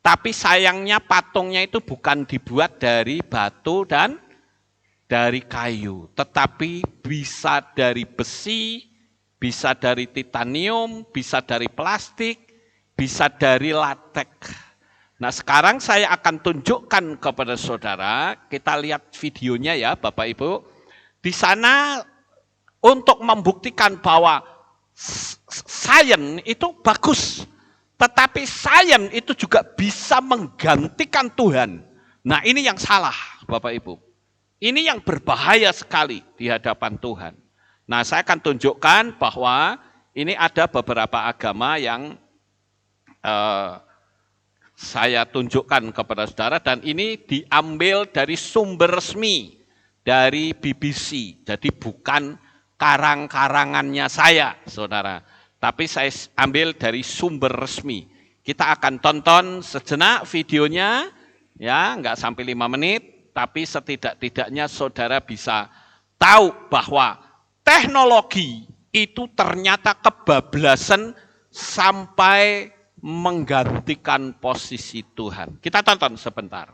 Tapi sayangnya patungnya itu bukan dibuat dari batu dan dari kayu, tetapi bisa dari besi, bisa dari titanium, bisa dari plastik, bisa dari latek. Nah, sekarang saya akan tunjukkan kepada saudara, kita lihat videonya ya Bapak Ibu. Di sana untuk membuktikan bahwa sains itu bagus, tetapi sains itu juga bisa menggantikan Tuhan. Nah, ini yang salah, Bapak Ibu. Ini yang berbahaya sekali di hadapan Tuhan. Nah, saya akan tunjukkan bahwa ini ada beberapa agama yang saya tunjukkan kepada saudara, dan ini diambil dari sumber resmi dari BBC. Jadi bukan karang-karangannya saya, saudara. Tapi saya ambil dari sumber resmi. Kita akan tonton sejenak videonya, ya, enggak sampai 5 menit, tapi setidak-tidaknya saudara bisa tahu bahwa teknologi itu ternyata kebablasan sampai menggantikan posisi Tuhan. Kita tonton sebentar.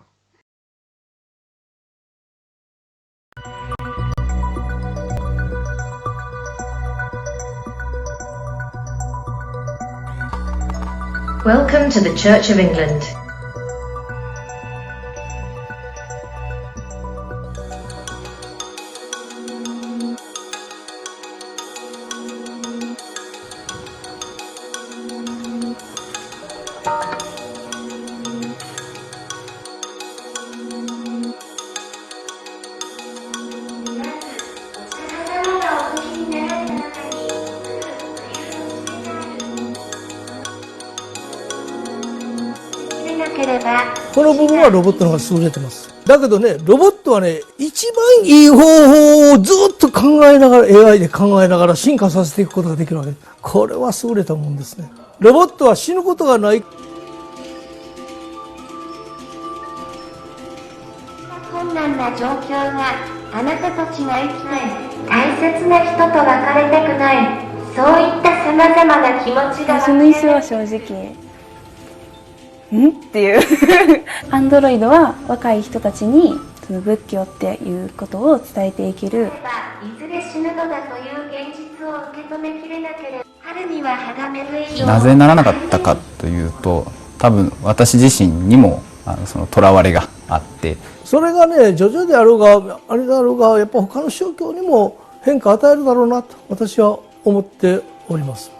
Welcome to the Church of England.この部分はロボットの方が優れてます。だけどね、ロボットはね、一番いい方法をずっと考えながら、AI で考えながら進化させていくことができるわけ。これは優れたもんですね。ロボットは死ぬことがない。困難な状況があなたたちが生きて大切な人と別れたくない、そういったさまざまな気持ちが最初の印象は正直っていうアンドロイドは若い人たちにその仏教っていうことを伝えていける。いずれ死ぬのだという現実を受け止めきれなければ、春には肌目の以上。なぜならなかったかというと、多分私自身にもその囚われがあって、それがね、徐々であろうがあれだろうが、やっぱ他の宗教にも変化を与えるだろうなと私は思っております。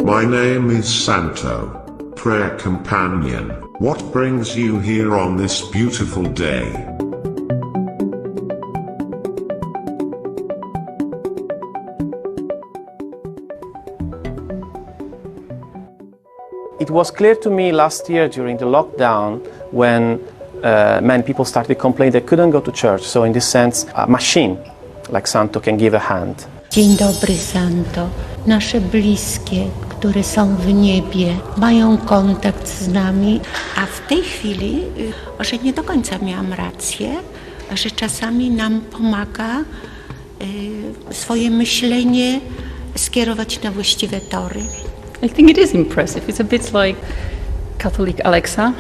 My name is Santo, prayer companion. What brings you here on this beautiful day? It was clear to me last year during the lockdown when many people started complaining they couldn't go to church. So in this sense, a machine like Santo can give a hand. Dzień dobry, Santo. Nasze bliskie, które są w niebie, mają kontakt z nami. A w tej chwili, że nie do końca miałam rację, że czasami nam pomaga swoje myślenie skierować na właściwe tory. I think it is impressive. It's a bit like Catholic Alexa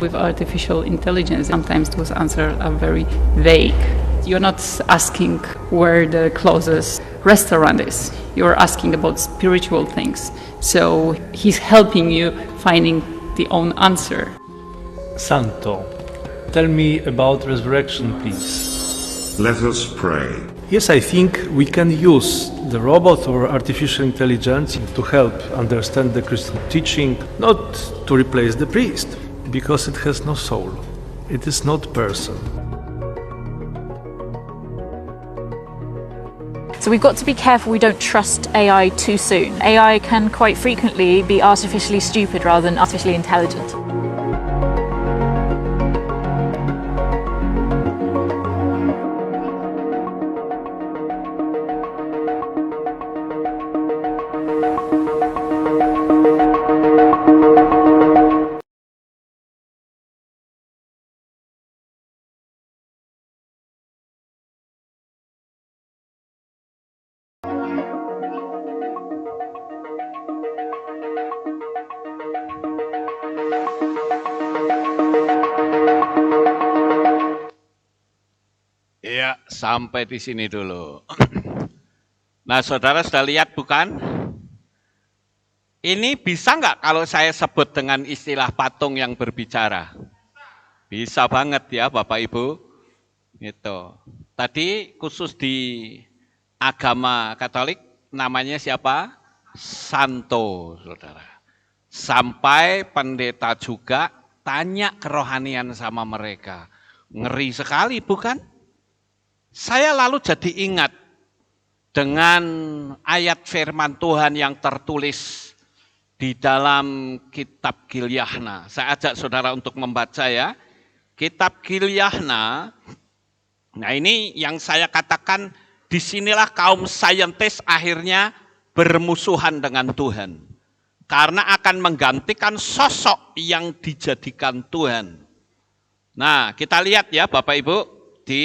with artificial intelligence. Sometimes those answers are very vague. You're not asking where the closest restaurant is. You're asking about spiritual things. So he's helping you finding the own answer. Santo, tell me about resurrection, please. Let us pray. Yes, I think we can use the robot or artificial intelligence to help understand the Christian teaching, not to replace the priest, because it has no soul. It is not person. So we've got to be careful we don't trust AI too soon. AI can quite frequently be artificially stupid rather than artificially intelligent. Ya, sampai di sini dulu. Nah, saudara sudah lihat bukan? Ini bisa nggak kalau saya sebut dengan istilah patung yang berbicara? Bisa banget ya Bapak Ibu. Itu. Tadi khusus di agama Katolik namanya siapa? Santo, saudara. Sampai pendeta juga tanya kerohanian sama mereka. Ngeri sekali bukan? Saya lalu jadi ingat dengan ayat firman Tuhan yang tertulis di dalam kitab Gilyahna. Saya ajak saudara untuk membaca ya. Kitab Gilyahna. Nah ini yang saya katakan, disinilah kaum saintis akhirnya bermusuhan dengan Tuhan. Karena akan menggantikan sosok yang dijadikan Tuhan. Nah kita lihat ya Bapak Ibu, di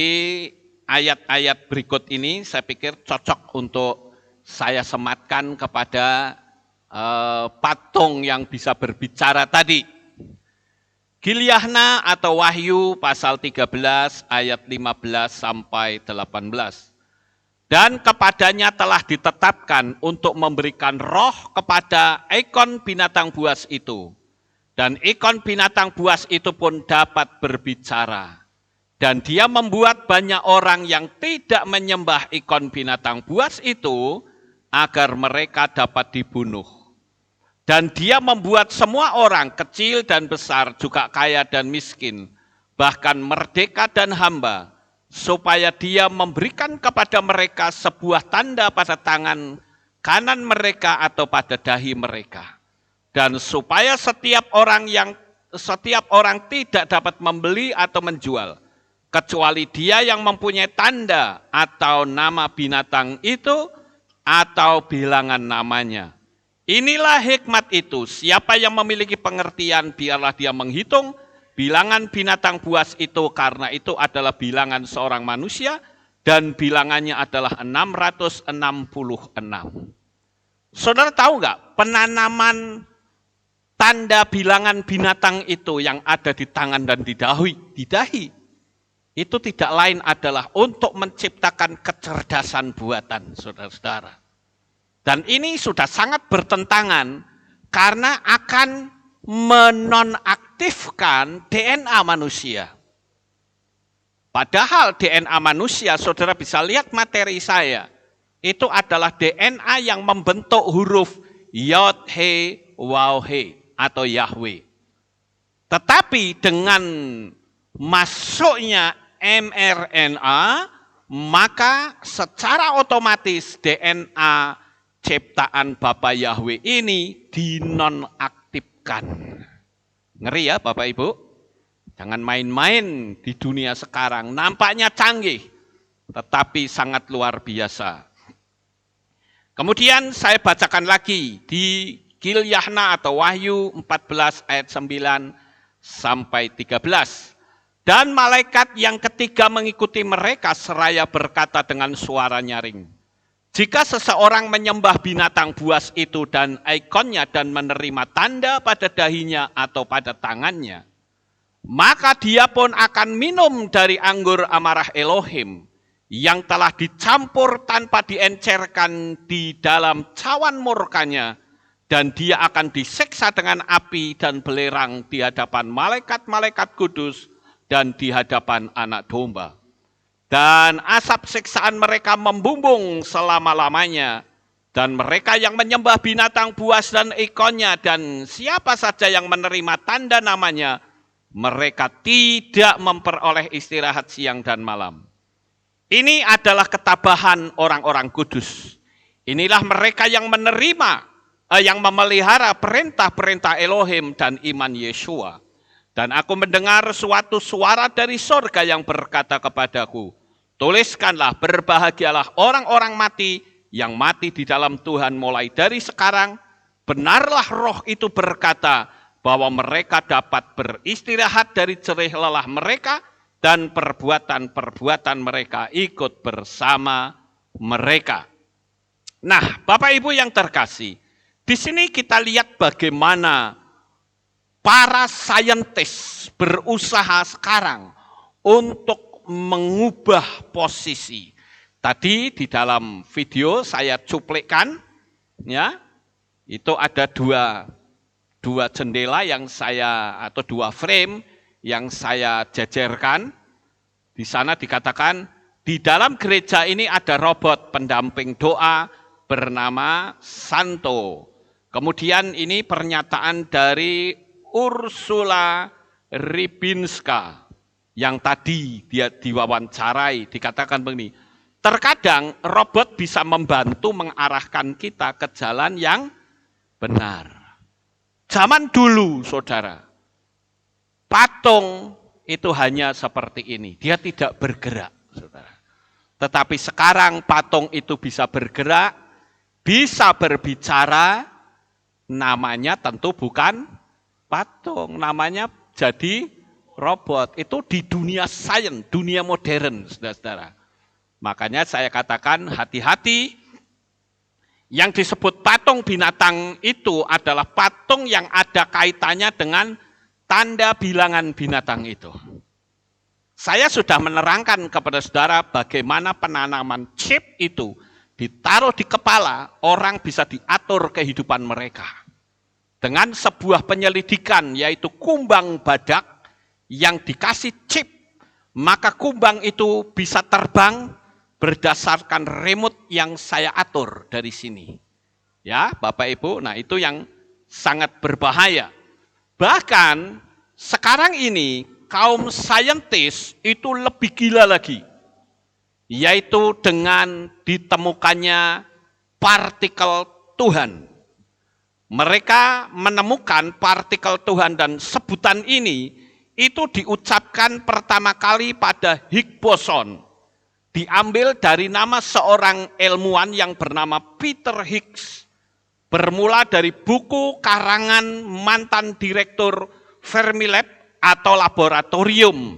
ayat-ayat berikut ini saya pikir cocok untuk saya sematkan kepada patung yang bisa berbicara tadi. Gilyahna atau Wahyu pasal 13 ayat 15 sampai 18. Dan kepadanya telah ditetapkan untuk memberikan roh kepada ekon binatang buas itu. Dan ekon binatang buas itu pun dapat berbicara. Dan dia membuat banyak orang yang tidak menyembah ekon binatang buas itu agar mereka dapat dibunuh. Dan dia membuat semua orang kecil dan besar, juga kaya dan miskin, bahkan merdeka dan hamba, supaya dia memberikan kepada mereka sebuah tanda pada tangan kanan mereka atau pada dahi mereka. Dan supaya setiap orang tidak dapat membeli atau menjual, kecuali dia yang mempunyai tanda atau nama binatang itu atau bilangan namanya. Inilah hikmat itu, siapa yang memiliki pengertian biarlah dia menghitung bilangan binatang buas itu, karena itu adalah bilangan seorang manusia dan bilangannya adalah 666. Saudara tahu nggak penanaman tanda bilangan binatang itu yang ada di tangan dan di dahi itu tidak lain adalah untuk menciptakan kecerdasan buatan, saudara-saudara. Dan ini sudah sangat bertentangan karena akan menonaktifkan DNA manusia. Padahal DNA manusia, saudara bisa lihat materi saya, itu adalah DNA yang membentuk huruf Yod, He, Waw, He atau Yahweh. Tetapi dengan masuknya mRNA, maka secara otomatis DNA ciptaan Bapa Yahweh ini dinonaktifkan. Ngeri ya Bapak Ibu? Jangan main-main di dunia sekarang. Nampaknya canggih, tetapi sangat luar biasa. Kemudian saya bacakan lagi di Gilyahna atau Wahyu 14 ayat 9 sampai 13. Dan malaikat yang ketiga mengikuti mereka seraya berkata dengan suara nyaring, jika seseorang menyembah binatang buas itu dan ikonnya dan menerima tanda pada dahinya atau pada tangannya, maka dia pun akan minum dari anggur amarah Elohim yang telah dicampur tanpa diencerkan di dalam cawan murkanya, dan dia akan disiksa dengan api dan belerang di hadapan malaikat-malaikat kudus dan di hadapan Anak Domba. Dan asap siksaan mereka membumbung selama-lamanya. Dan mereka yang menyembah binatang buas dan ikonnya dan siapa saja yang menerima tanda namanya, mereka tidak memperoleh istirahat siang dan malam. Ini adalah ketabahan orang-orang kudus. Inilah mereka yang yang memelihara perintah-perintah Elohim dan iman Yeshua. Dan aku mendengar suatu suara dari surga yang berkata kepadaku, tuliskanlah, berbahagialah orang-orang mati yang mati di dalam Tuhan mulai dari sekarang. Benarlah roh itu berkata bahwa mereka dapat beristirahat dari jerih lelah mereka dan perbuatan-perbuatan mereka ikut bersama mereka. Nah, Bapak Ibu yang terkasih, di sini kita lihat bagaimana para saintis berusaha sekarang untuk mengubah posisi Tadi di dalam video saya cuplikkan, ya, itu ada dua jendela yang atau dua frame yang saya jajarkan. Di sana dikatakan, di dalam gereja ini ada robot pendamping doa bernama Santo. Kemudian ini pernyataan dari Ursula Rybinska yang tadi dia diwawancarai, dikatakan begini, terkadang robot bisa membantu mengarahkan kita ke jalan yang benar. Zaman dulu, saudara, patung itu hanya seperti ini, dia tidak bergerak, saudara. Tetapi sekarang patung itu bisa bergerak, bisa berbicara, namanya tentu bukan patung, namanya jadi robot. Itu di dunia sains, dunia modern, saudara-saudara. Makanya saya katakan hati-hati, yang disebut patung binatang itu adalah patung yang ada kaitannya dengan tanda bilangan binatang itu. Saya sudah menerangkan kepada saudara bagaimana penanaman chip itu ditaruh di kepala, orang bisa diatur kehidupan mereka. Dengan sebuah penyelidikan yaitu kumbang badak yang dikasih chip, maka kumbang itu bisa terbang berdasarkan remote yang saya atur dari sini. Ya, Bapak Ibu, nah itu yang sangat berbahaya. Bahkan sekarang ini kaum saintis itu lebih gila lagi, yaitu dengan ditemukannya partikel Tuhan. Mereka menemukan partikel Tuhan dan sebutan ini itu diucapkan pertama kali pada Higgs boson. Diambil dari nama seorang ilmuwan yang bernama Peter Higgs. Bermula dari buku karangan mantan direktur Fermilab atau laboratorium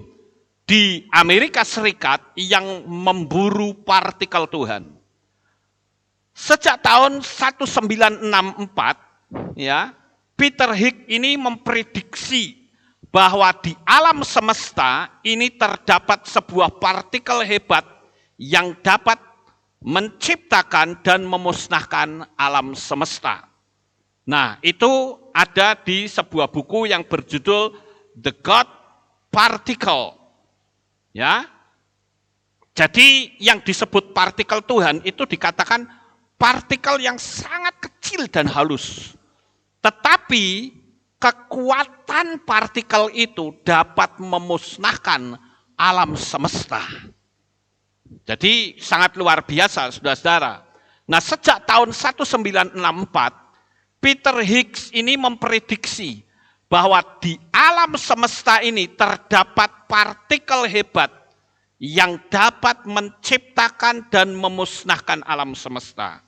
di Amerika Serikat yang memburu partikel Tuhan. Sejak tahun 1964, ya, Peter Higgs ini memprediksi bahwa di alam semesta ini terdapat sebuah partikel hebat yang dapat menciptakan dan memusnahkan alam semesta. Nah, itu ada di sebuah buku yang berjudul The God Particle. Ya. Jadi yang disebut partikel Tuhan itu dikatakan partikel yang sangat kecil dan halus. Tetapi kekuatan partikel itu dapat memusnahkan alam semesta. Jadi sangat luar biasa, saudara-saudara. Nah, sejak tahun 1964, Peter Higgs ini memprediksi bahwa di alam semesta ini terdapat partikel hebat yang dapat menciptakan dan memusnahkan alam semesta.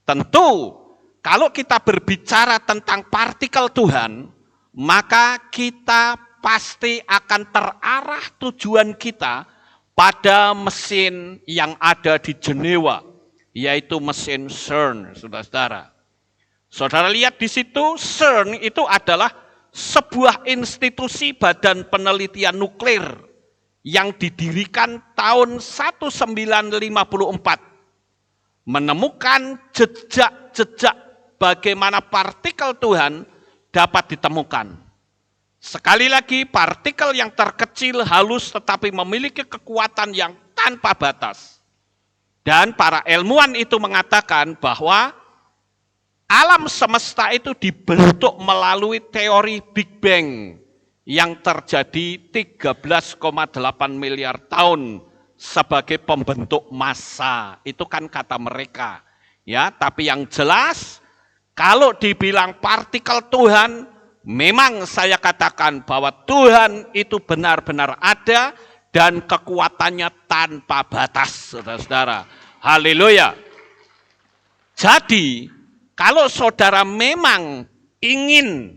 Tentu, kalau kita berbicara tentang partikel Tuhan, maka kita pasti akan terarah tujuan kita pada mesin yang ada di Jenewa, yaitu mesin CERN, saudara-saudara. Saudara lihat di situ, CERN itu adalah sebuah institusi badan penelitian nuklir yang didirikan tahun 1954. Menemukan jejak-jejak bagaimana partikel Tuhan dapat ditemukan. Sekali lagi, partikel yang terkecil, halus, tetapi memiliki kekuatan yang tanpa batas. Dan para ilmuwan itu mengatakan bahwa alam semesta itu dibentuk melalui teori Big Bang yang terjadi 13,8 miliar tahun sebagai pembentuk massa. Itu kan kata mereka. Ya, tapi yang jelas, kalau dibilang partikel Tuhan, memang saya katakan bahwa Tuhan itu benar-benar ada dan kekuatannya tanpa batas, saudara-saudara. Haleluya. Jadi, kalau saudara memang ingin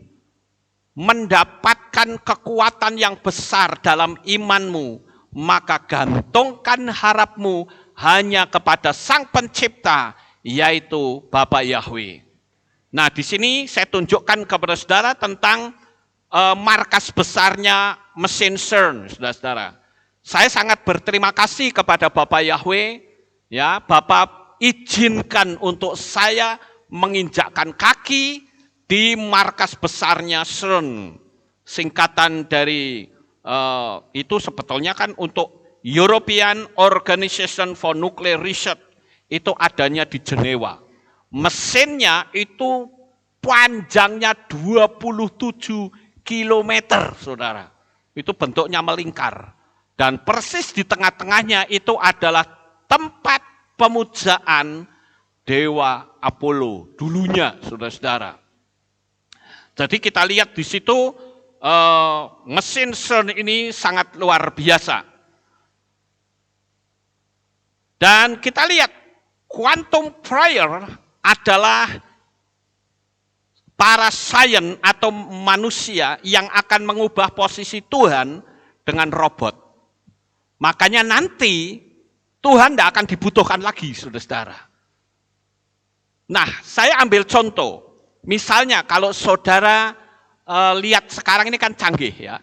mendapatkan kekuatan yang besar dalam imanmu, maka gantungkan harapmu hanya kepada Sang Pencipta, yaitu Bapa Yahweh. Nah, di sini saya tunjukkan kepada saudara tentang markas besarnya mesin CERN, saudara-saudara. Saya sangat berterima kasih kepada Bapak Yahweh Ya, Bapak izinkan untuk saya menginjakkan kaki di markas besarnya CERN. Singkatan dari itu sebetulnya kan untuk European Organization for Nuclear Research. Itu adanya di Jenewa. Mesinnya itu panjangnya 27 kilometer, saudara. Itu bentuknya melingkar. Dan persis di tengah-tengahnya itu adalah tempat pemujaan Dewa Apollo dulunya, saudara-saudara. Jadi kita lihat di situ mesin CERN ini sangat luar biasa. Dan kita lihat quantum prayer adalah para sains atau manusia yang akan mengubah posisi Tuhan dengan robot. Makanya nanti Tuhan tidak akan dibutuhkan lagi, saudara-saudara. Nah, saya ambil contoh. Misalnya kalau saudara lihat sekarang ini kan canggih ya.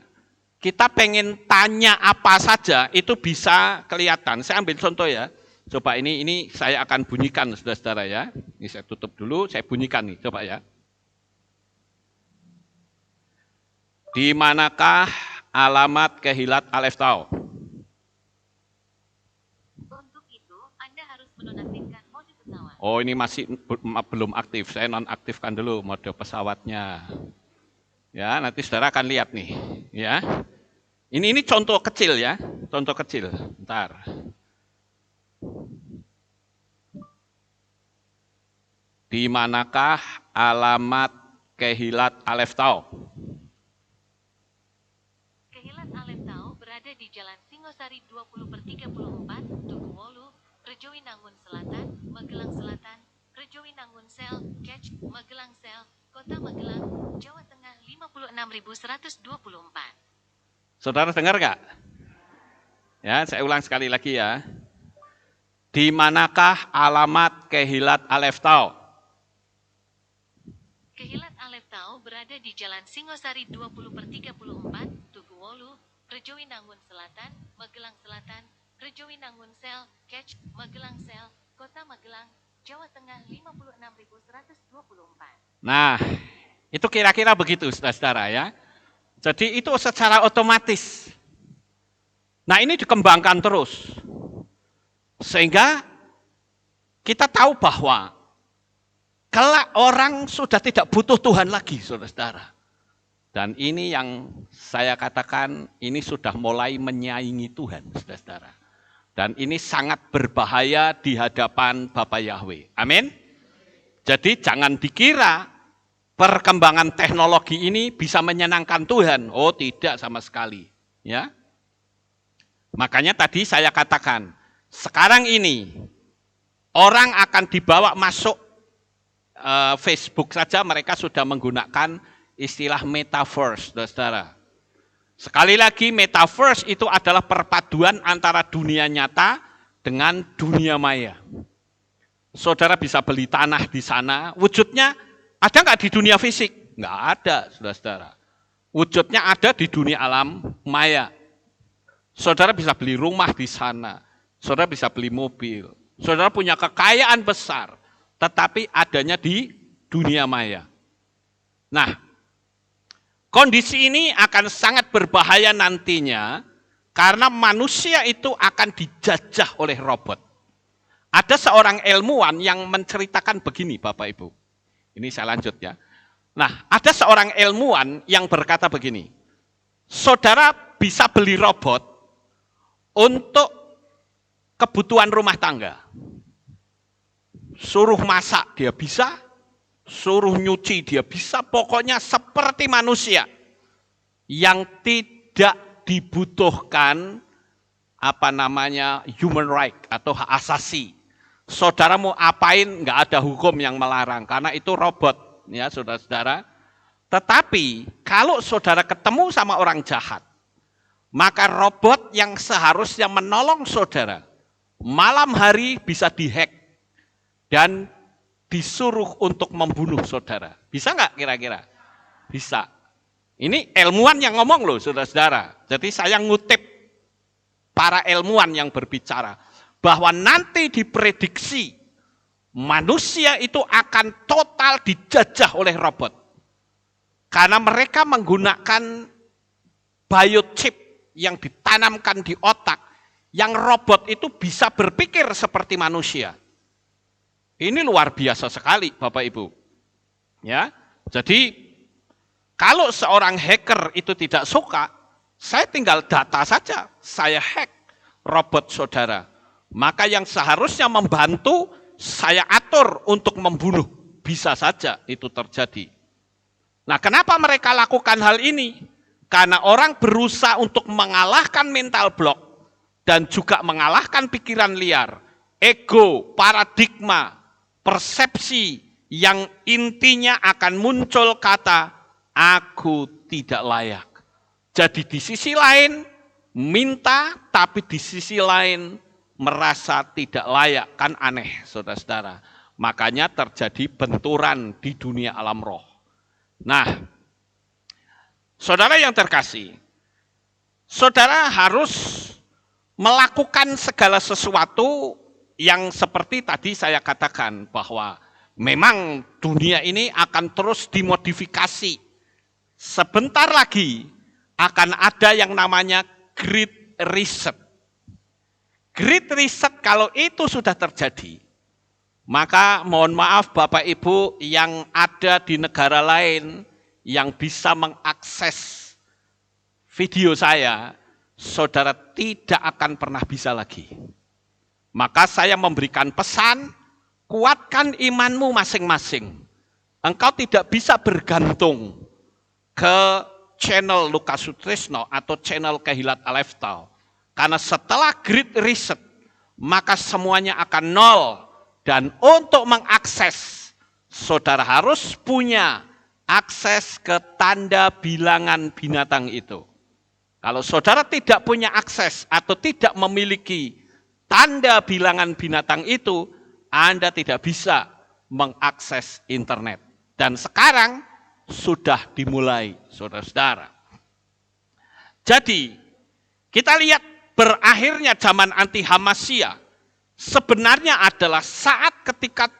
Kita pengen tanya apa saja itu bisa kelihatan. Saya ambil contoh ya. Coba ini saya akan bunyikan, saudara-saudara ya. Ini saya tutup dulu, saya bunyikan nih, coba ya. Di manakah alamat Kehilat Aleph Tau? Untuk itu, Anda harus menonaktifkan mode pesawat. Oh, ini masih belum aktif. Saya nonaktifkan dulu mode pesawatnya. Ya, nanti saudara akan lihat nih, ya. Ini contoh kecil ya, contoh kecil. Bentar. Di manakah alamat Kehilat Aleph Tau? Kehilat Aleph Tau berada di Jalan Singosari 20/34, Tuguwolu, Rejowinangun Selatan, Magelang Selatan, Rejowinangun Sel, Catch, Magelang Sel, Kota Magelang, Jawa Tengah 56.124. Saudara dengar nggak? Ya, saya ulang sekali lagi ya. Di manakah alamat Kehilat Aleph Tau? Kehilat Aleph Tau berada di Jalan Singosari 20/34, Tuguwolu, Rejowinangun Selatan, Magelang Selatan, Rejowinangun Sel, Catch, Magelang Sel, Kota Magelang, Jawa Tengah 56.124. Nah, itu kira-kira begitu, saudara-saudara ya. Jadi itu secara otomatis. Nah, ini dikembangkan terus. Sehingga kita tahu bahwa kelak orang sudah tidak butuh Tuhan lagi, saudara-saudara. Dan ini yang saya katakan, ini sudah mulai menyaingi Tuhan, saudara-saudara. Dan ini sangat berbahaya di hadapan Bapa Yahweh. Amin. Jadi jangan dikira perkembangan teknologi ini bisa menyenangkan Tuhan. Oh, tidak sama sekali. Ya. Makanya tadi saya katakan, sekarang ini orang akan dibawa masuk Facebook saja, mereka sudah menggunakan istilah metaverse, saudara. Sekali lagi, metaverse itu adalah perpaduan antara dunia nyata dengan dunia maya. Saudara bisa beli tanah di sana, wujudnya ada nggak di dunia fisik? Nggak ada, saudara-saudara. Wujudnya ada di dunia alam maya. Saudara bisa beli rumah di sana, saudara bisa beli mobil, saudara punya kekayaan besar, tetapi adanya di dunia maya. Nah, kondisi ini akan sangat berbahaya nantinya karena manusia itu akan dijajah oleh robot. Ada seorang ilmuwan yang menceritakan begini, Bapak Ibu. Ini saya lanjut ya. Nah, ada seorang ilmuwan yang berkata begini. Saudara bisa beli robot untuk kebutuhan rumah tangga. Suruh masak dia bisa, suruh nyuci dia bisa, pokoknya seperti manusia yang tidak dibutuhkan human right atau hak asasi. Saudara mau apain nggak ada hukum yang melarang karena itu robot ya saudara-saudara. Tetapi kalau saudara ketemu sama orang jahat, maka robot yang seharusnya menolong saudara malam hari bisa dihack dan disuruh untuk membunuh saudara. Bisa nggak kira-kira? Bisa. Ini ilmuwan yang ngomong loh saudara-saudara. Jadi saya ngutip para ilmuwan yang berbicara. bahwa nanti diprediksi manusia itu akan total dijajah oleh robot. Karena mereka menggunakan biochip yang ditanamkan di otak, yang robot itu bisa berpikir seperti manusia. Ini luar biasa sekali Bapak Ibu. Ya, jadi kalau seorang hacker itu tidak suka, saya tinggal data saja, saya hack robot saudara. Maka yang seharusnya membantu, saya atur untuk membunuh. Bisa saja itu terjadi. Nah, kenapa mereka lakukan hal ini? Karena orang berusaha untuk mengalahkan mental block dan juga mengalahkan pikiran liar, ego, paradigma, persepsi yang intinya akan muncul kata, aku tidak layak. Jadi di sisi lain, minta, tapi di sisi lain, merasa tidak layak. Kan aneh, saudara-saudara. Makanya terjadi benturan di dunia alam roh. Nah, saudara yang terkasih, saudara harus melakukan segala sesuatu yang seperti tadi saya katakan, bahwa memang dunia ini akan terus dimodifikasi. Sebentar lagi akan ada yang namanya Great Reset. Great Reset kalau itu sudah terjadi, maka mohon maaf Bapak Ibu yang ada di negara lain yang bisa mengakses video saya, saudara tidak akan pernah bisa lagi. Maka saya memberikan pesan, kuatkan imanmu masing-masing. Engkau tidak bisa bergantung ke channel Lukas Sutrisno atau channel Kehilat Aleftal. Karena setelah Great Reset, maka semuanya akan nol. Dan untuk mengakses, saudara harus punya akses ke tanda bilangan binatang itu. Kalau saudara tidak punya akses atau tidak memiliki tanda bilangan binatang itu, Anda tidak bisa mengakses internet. Dan sekarang sudah dimulai, saudara-saudara. Jadi, kita lihat berakhirnya zaman anti Hamasya sebenarnya adalah saat ketika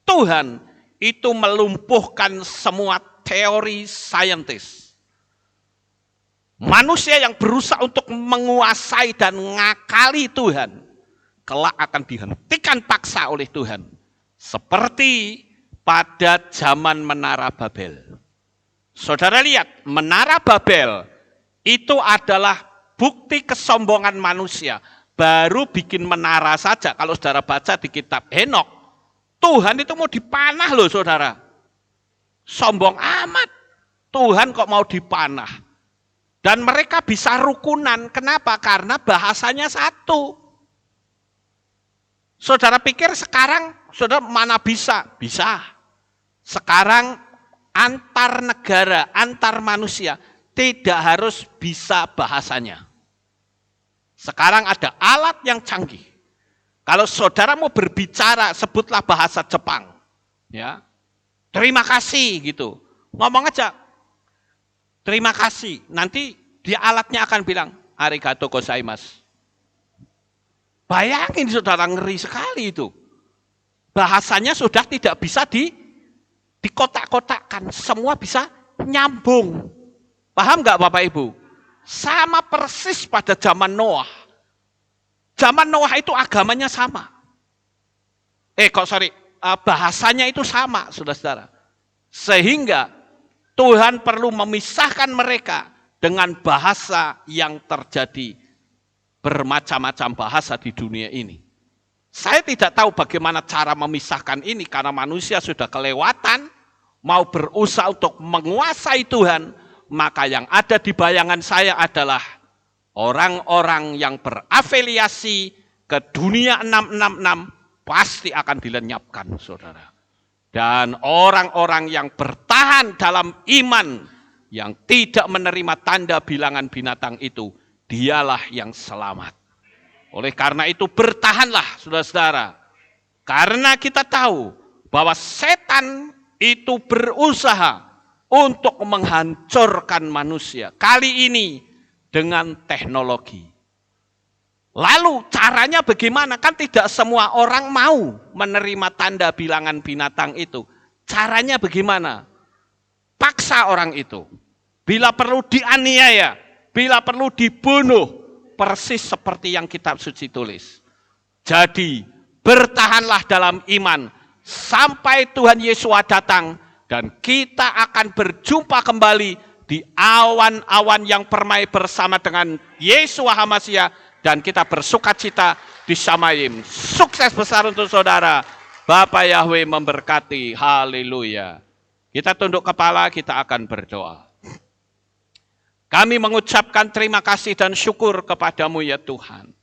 Tuhan itu melumpuhkan semua teori saintis. Manusia yang berusaha untuk menguasai dan ngakali Tuhan, kelak akan dihentikan paksa oleh Tuhan. Seperti pada zaman Menara Babel. Saudara lihat, Menara Babel itu adalah bukti kesombongan manusia. Baru bikin menara saja. Kalau saudara baca di kitab Henok, Tuhan itu mau dipanah loh saudara. Sombong amat. Tuhan kok mau dipanah. Dan mereka bisa rukunan. Kenapa? Karena bahasanya satu. Saudara pikir sekarang, saudara mana bisa? Bisa. Sekarang antar negara, antar manusia, tidak harus bisa bahasanya. Sekarang ada alat yang canggih. Kalau saudara mau berbicara, sebutlah bahasa Jepang. Ya, terima kasih gitu. Ngomong aja, terima kasih. Nanti di alatnya akan bilang, arigato gozaimasu. Bayangin saudara, ngeri sekali itu. Bahasanya sudah tidak bisa dikotak-kotakkan. Semua bisa nyambung. Paham nggak Bapak Ibu? Sama persis pada zaman Noah. Zaman Noah itu agamanya sama. Bahasanya itu sama, saudara-saudara. Sehingga Tuhan perlu memisahkan mereka dengan bahasa yang terjadi. Bermacam-macam bahasa di dunia ini. Saya tidak tahu bagaimana cara memisahkan ini, karena manusia sudah kelewatan, mau berusaha untuk menguasai Tuhan. Maka yang ada di bayangan saya adalah orang-orang yang berafiliasi ke dunia 666 pasti akan dilenyapkan, saudara. Dan orang-orang yang bertahan dalam iman, yang tidak menerima tanda bilangan binatang itu, dialah yang selamat. Oleh karena itu bertahanlah, saudara-saudara. Karena kita tahu bahwa setan itu berusaha untuk menghancurkan manusia. Kali ini dengan teknologi. Lalu caranya bagaimana? Kan tidak semua orang mau menerima tanda bilangan binatang itu. Caranya bagaimana? Paksa orang itu. Bila perlu dianiaya, bila perlu dibunuh, persis seperti yang kitab suci tulis. Jadi bertahanlah dalam iman sampai Tuhan Yesus datang dan kita akan berjumpa kembali di awan-awan yang permai bersama dengan Yesus HaMasiah. Dan kita bersukacita di Shamayim. Sukses besar untuk saudara. Bapak Yahweh memberkati. Haleluya. Kita tunduk kepala, kita akan berdoa. Kami mengucapkan terima kasih dan syukur kepadamu ya Tuhan.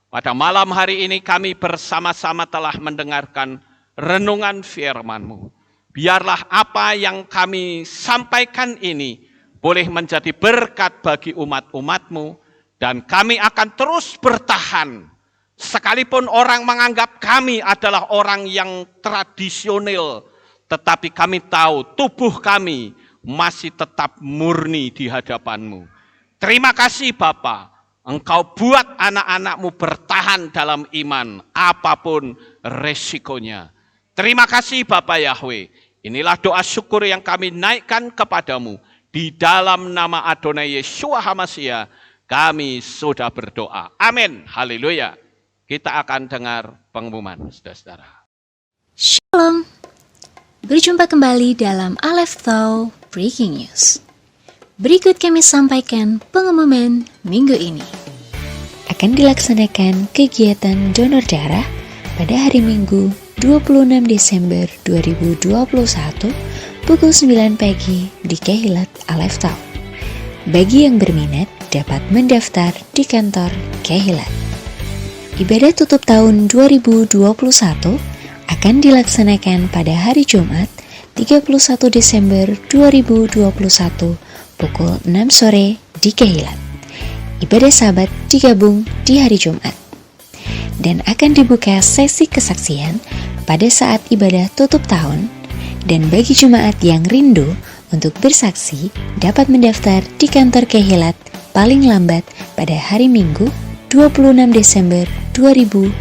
Pada malam hari ini kami bersama-sama telah mendengarkan renungan firman-Mu. Biarlah apa yang kami sampaikan ini boleh menjadi berkat bagi umat-umat-Mu. Dan kami akan terus bertahan. Sekalipun orang menganggap kami adalah orang yang tradisional. Tetapi kami tahu tubuh kami masih tetap murni di hadapan-Mu. Terima kasih Bapa. Engkau buat anak-anak-Mu bertahan dalam iman. Apapun resikonya. Terima kasih Bapa Yahweh. Inilah doa syukur yang kami naikkan kepadamu. Di dalam nama Adonai Yeshua HaMasiah. Kami sudah berdoa. Amin. Haleluya. Kita akan dengar pengumuman, saudara-saudara. Shalom. Berjumpa kembali dalam Aleph Tau Breaking News. Berikut kami sampaikan pengumuman minggu ini. Akan dilaksanakan kegiatan donor darah pada hari Minggu 26 Desember 2021 pukul 9 pagi di Kehilat Aleph Tau. Bagi yang berminat dapat mendaftar di kantor Kehilat. Ibadah tutup tahun 2021 akan dilaksanakan pada hari Jumat 31 Desember 2021 pukul 6 sore di Kehilat. Ibadah Sabat digabung di hari Jumat. Dan akan dibuka sesi kesaksian pada saat ibadah tutup tahun, dan bagi jemaat yang rindu untuk bersaksi dapat mendaftar di kantor Kehilat paling lambat pada hari Minggu 26 Desember 2021.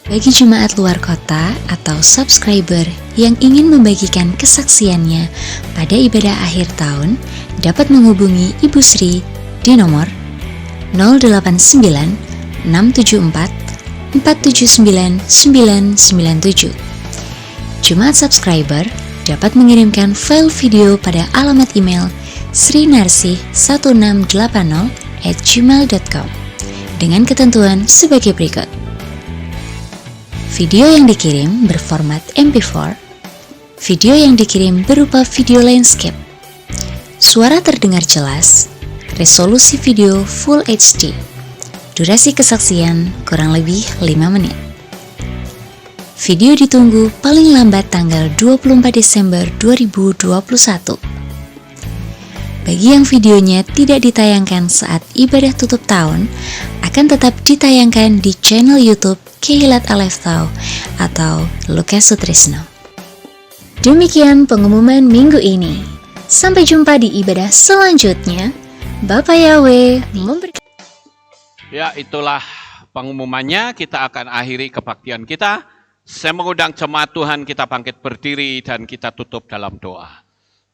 Bagi jemaat luar kota atau subscriber yang ingin membagikan kesaksiannya pada ibadah akhir tahun dapat menghubungi Ibu Sri di nomor 089 674 479 997. Jemaat subscriber dapat mengirimkan file video pada alamat email srinarsih1680@gmail.com dengan ketentuan sebagai berikut. Video yang dikirim berformat MP4, video yang dikirim berupa video landscape, suara terdengar jelas, resolusi video Full HD, durasi kesaksian kurang lebih 5 menit. Video ditunggu paling lambat tanggal 24 Desember 2021. Bagi yang videonya tidak ditayangkan saat ibadah tutup tahun, akan tetap ditayangkan di channel YouTube Kehilat Aleph Tau atau Lukas Sutrisno. Demikian pengumuman minggu ini. Sampai jumpa di ibadah selanjutnya. Bapak Yahweh memberkati. Ya, itulah pengumumannya. Kita akan akhiri kebaktian kita. Saya mengundang jemaat Tuhan kita bangkit berdiri dan kita tutup dalam doa.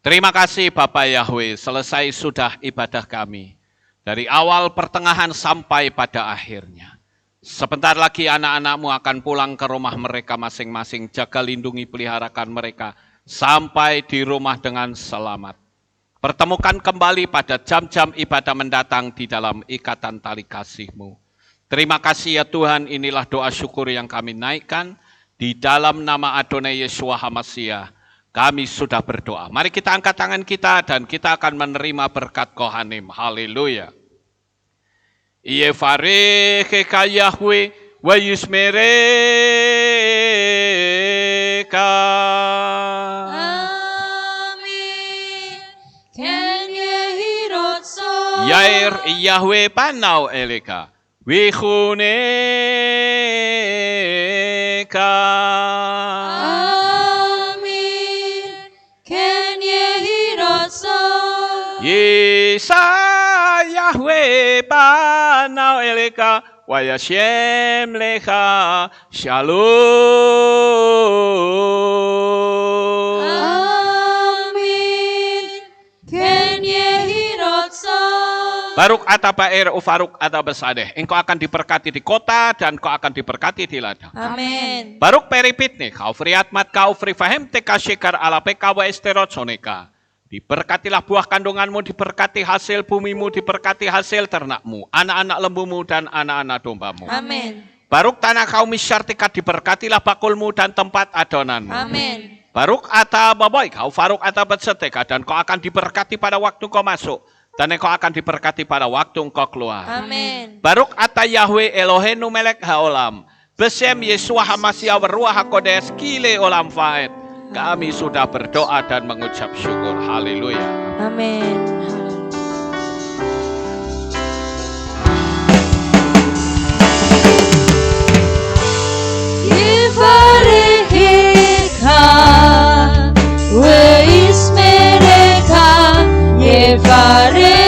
Terima kasih Bapak Yahweh, selesai sudah ibadah kami. Dari awal pertengahan sampai pada akhirnya. Sebentar lagi anak-anakmu akan pulang ke rumah mereka masing-masing. Jaga lindungi peliharakan mereka sampai di rumah dengan selamat. Pertemukan kembali pada jam-jam ibadah mendatang di dalam ikatan tali kasih-Mu. Terima kasih ya Tuhan, inilah doa syukur yang kami naikkan. Di dalam nama Adonai Yeshua HaMasiah, kami sudah berdoa. Mari kita angkat tangan kita dan kita akan menerima berkat Kohanim. Haleluya. Yevarechecha Yahweh wa yismereka. Amin. Ken yehirotso. Yair Yahweh panau eleka. Wichuneka. Amin. Ken yehirotso. Yesa Yahweh panau eleka. Wayashem lecha shalom. Amin. Ken yehi rotso. Baruk ata ba'er ufaruk ata besadeh. Engkau akan diberkati di kota dan kau akan diberkati di ladang. Amin. Baruk peripitne kau friatmat kau frifahem teka shekar ala peka wa esterot soneka. Diberkatilah buah kandunganmu, diberkati hasil bumimu, diberkati hasil ternakmu, anak-anak lembumu dan anak-anak dombamu. Amin. Baruk tanah kaum misyartika, diberkatilah bakulmu dan tempat adonanmu. Amin. Baruk ata baboy kau faruk ata betseteka, dan kau akan diberkati pada waktu kau masuk, dan kau akan diberkati pada waktu kau keluar. Amin. Baruk ata Yahweh Elohenu melek haolam, besem Yesua Hamasya Ruach HaKodes kile olam faed. Kami sudah berdoa dan mengucap syukur. Haleluya. Amin. Yevareka, weismereka, Yevareka.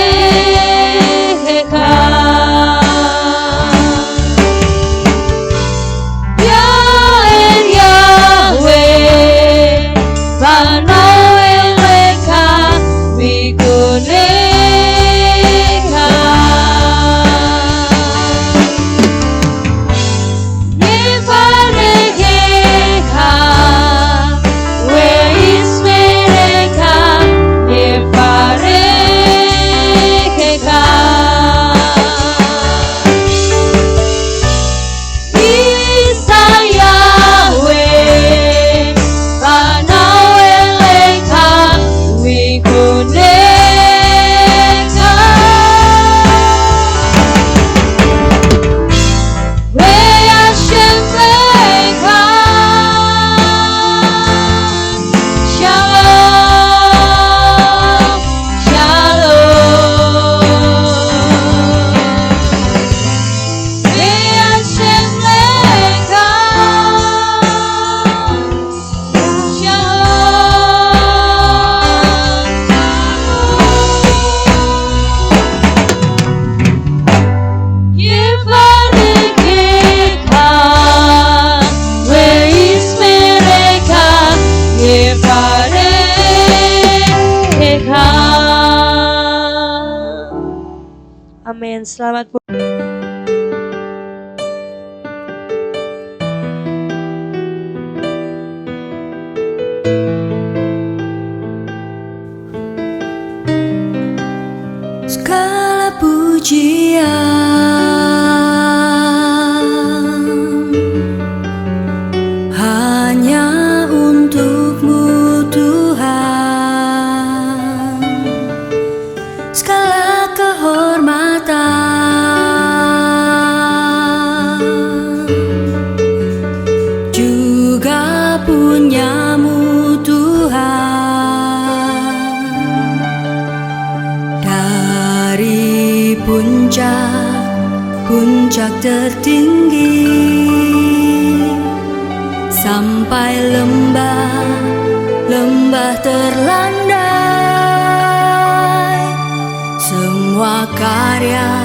Amin. Selamat segala pujian hanya untuk-Mu Tuhan, segala kehormatan juga punya-Mu Tuhan. Dari puncak tertinggi sampai lembah terlandai, semua karya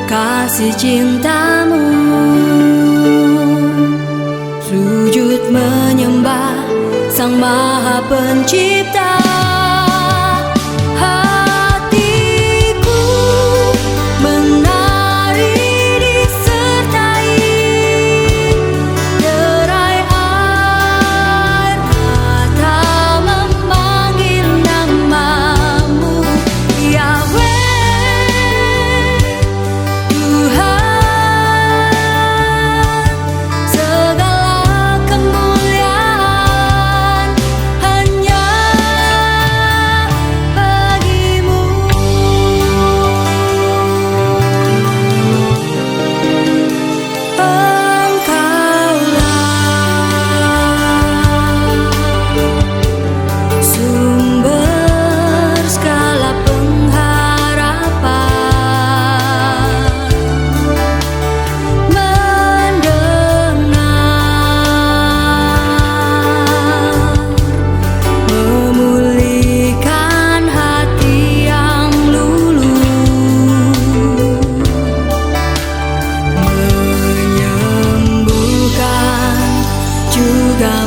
kasih cinta-Mu, sujud menyembah Sang Maha Pencipta. Segala kemuliaan hanya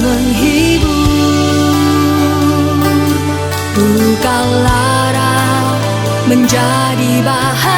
menghibur, duka lara menjadi bahagia.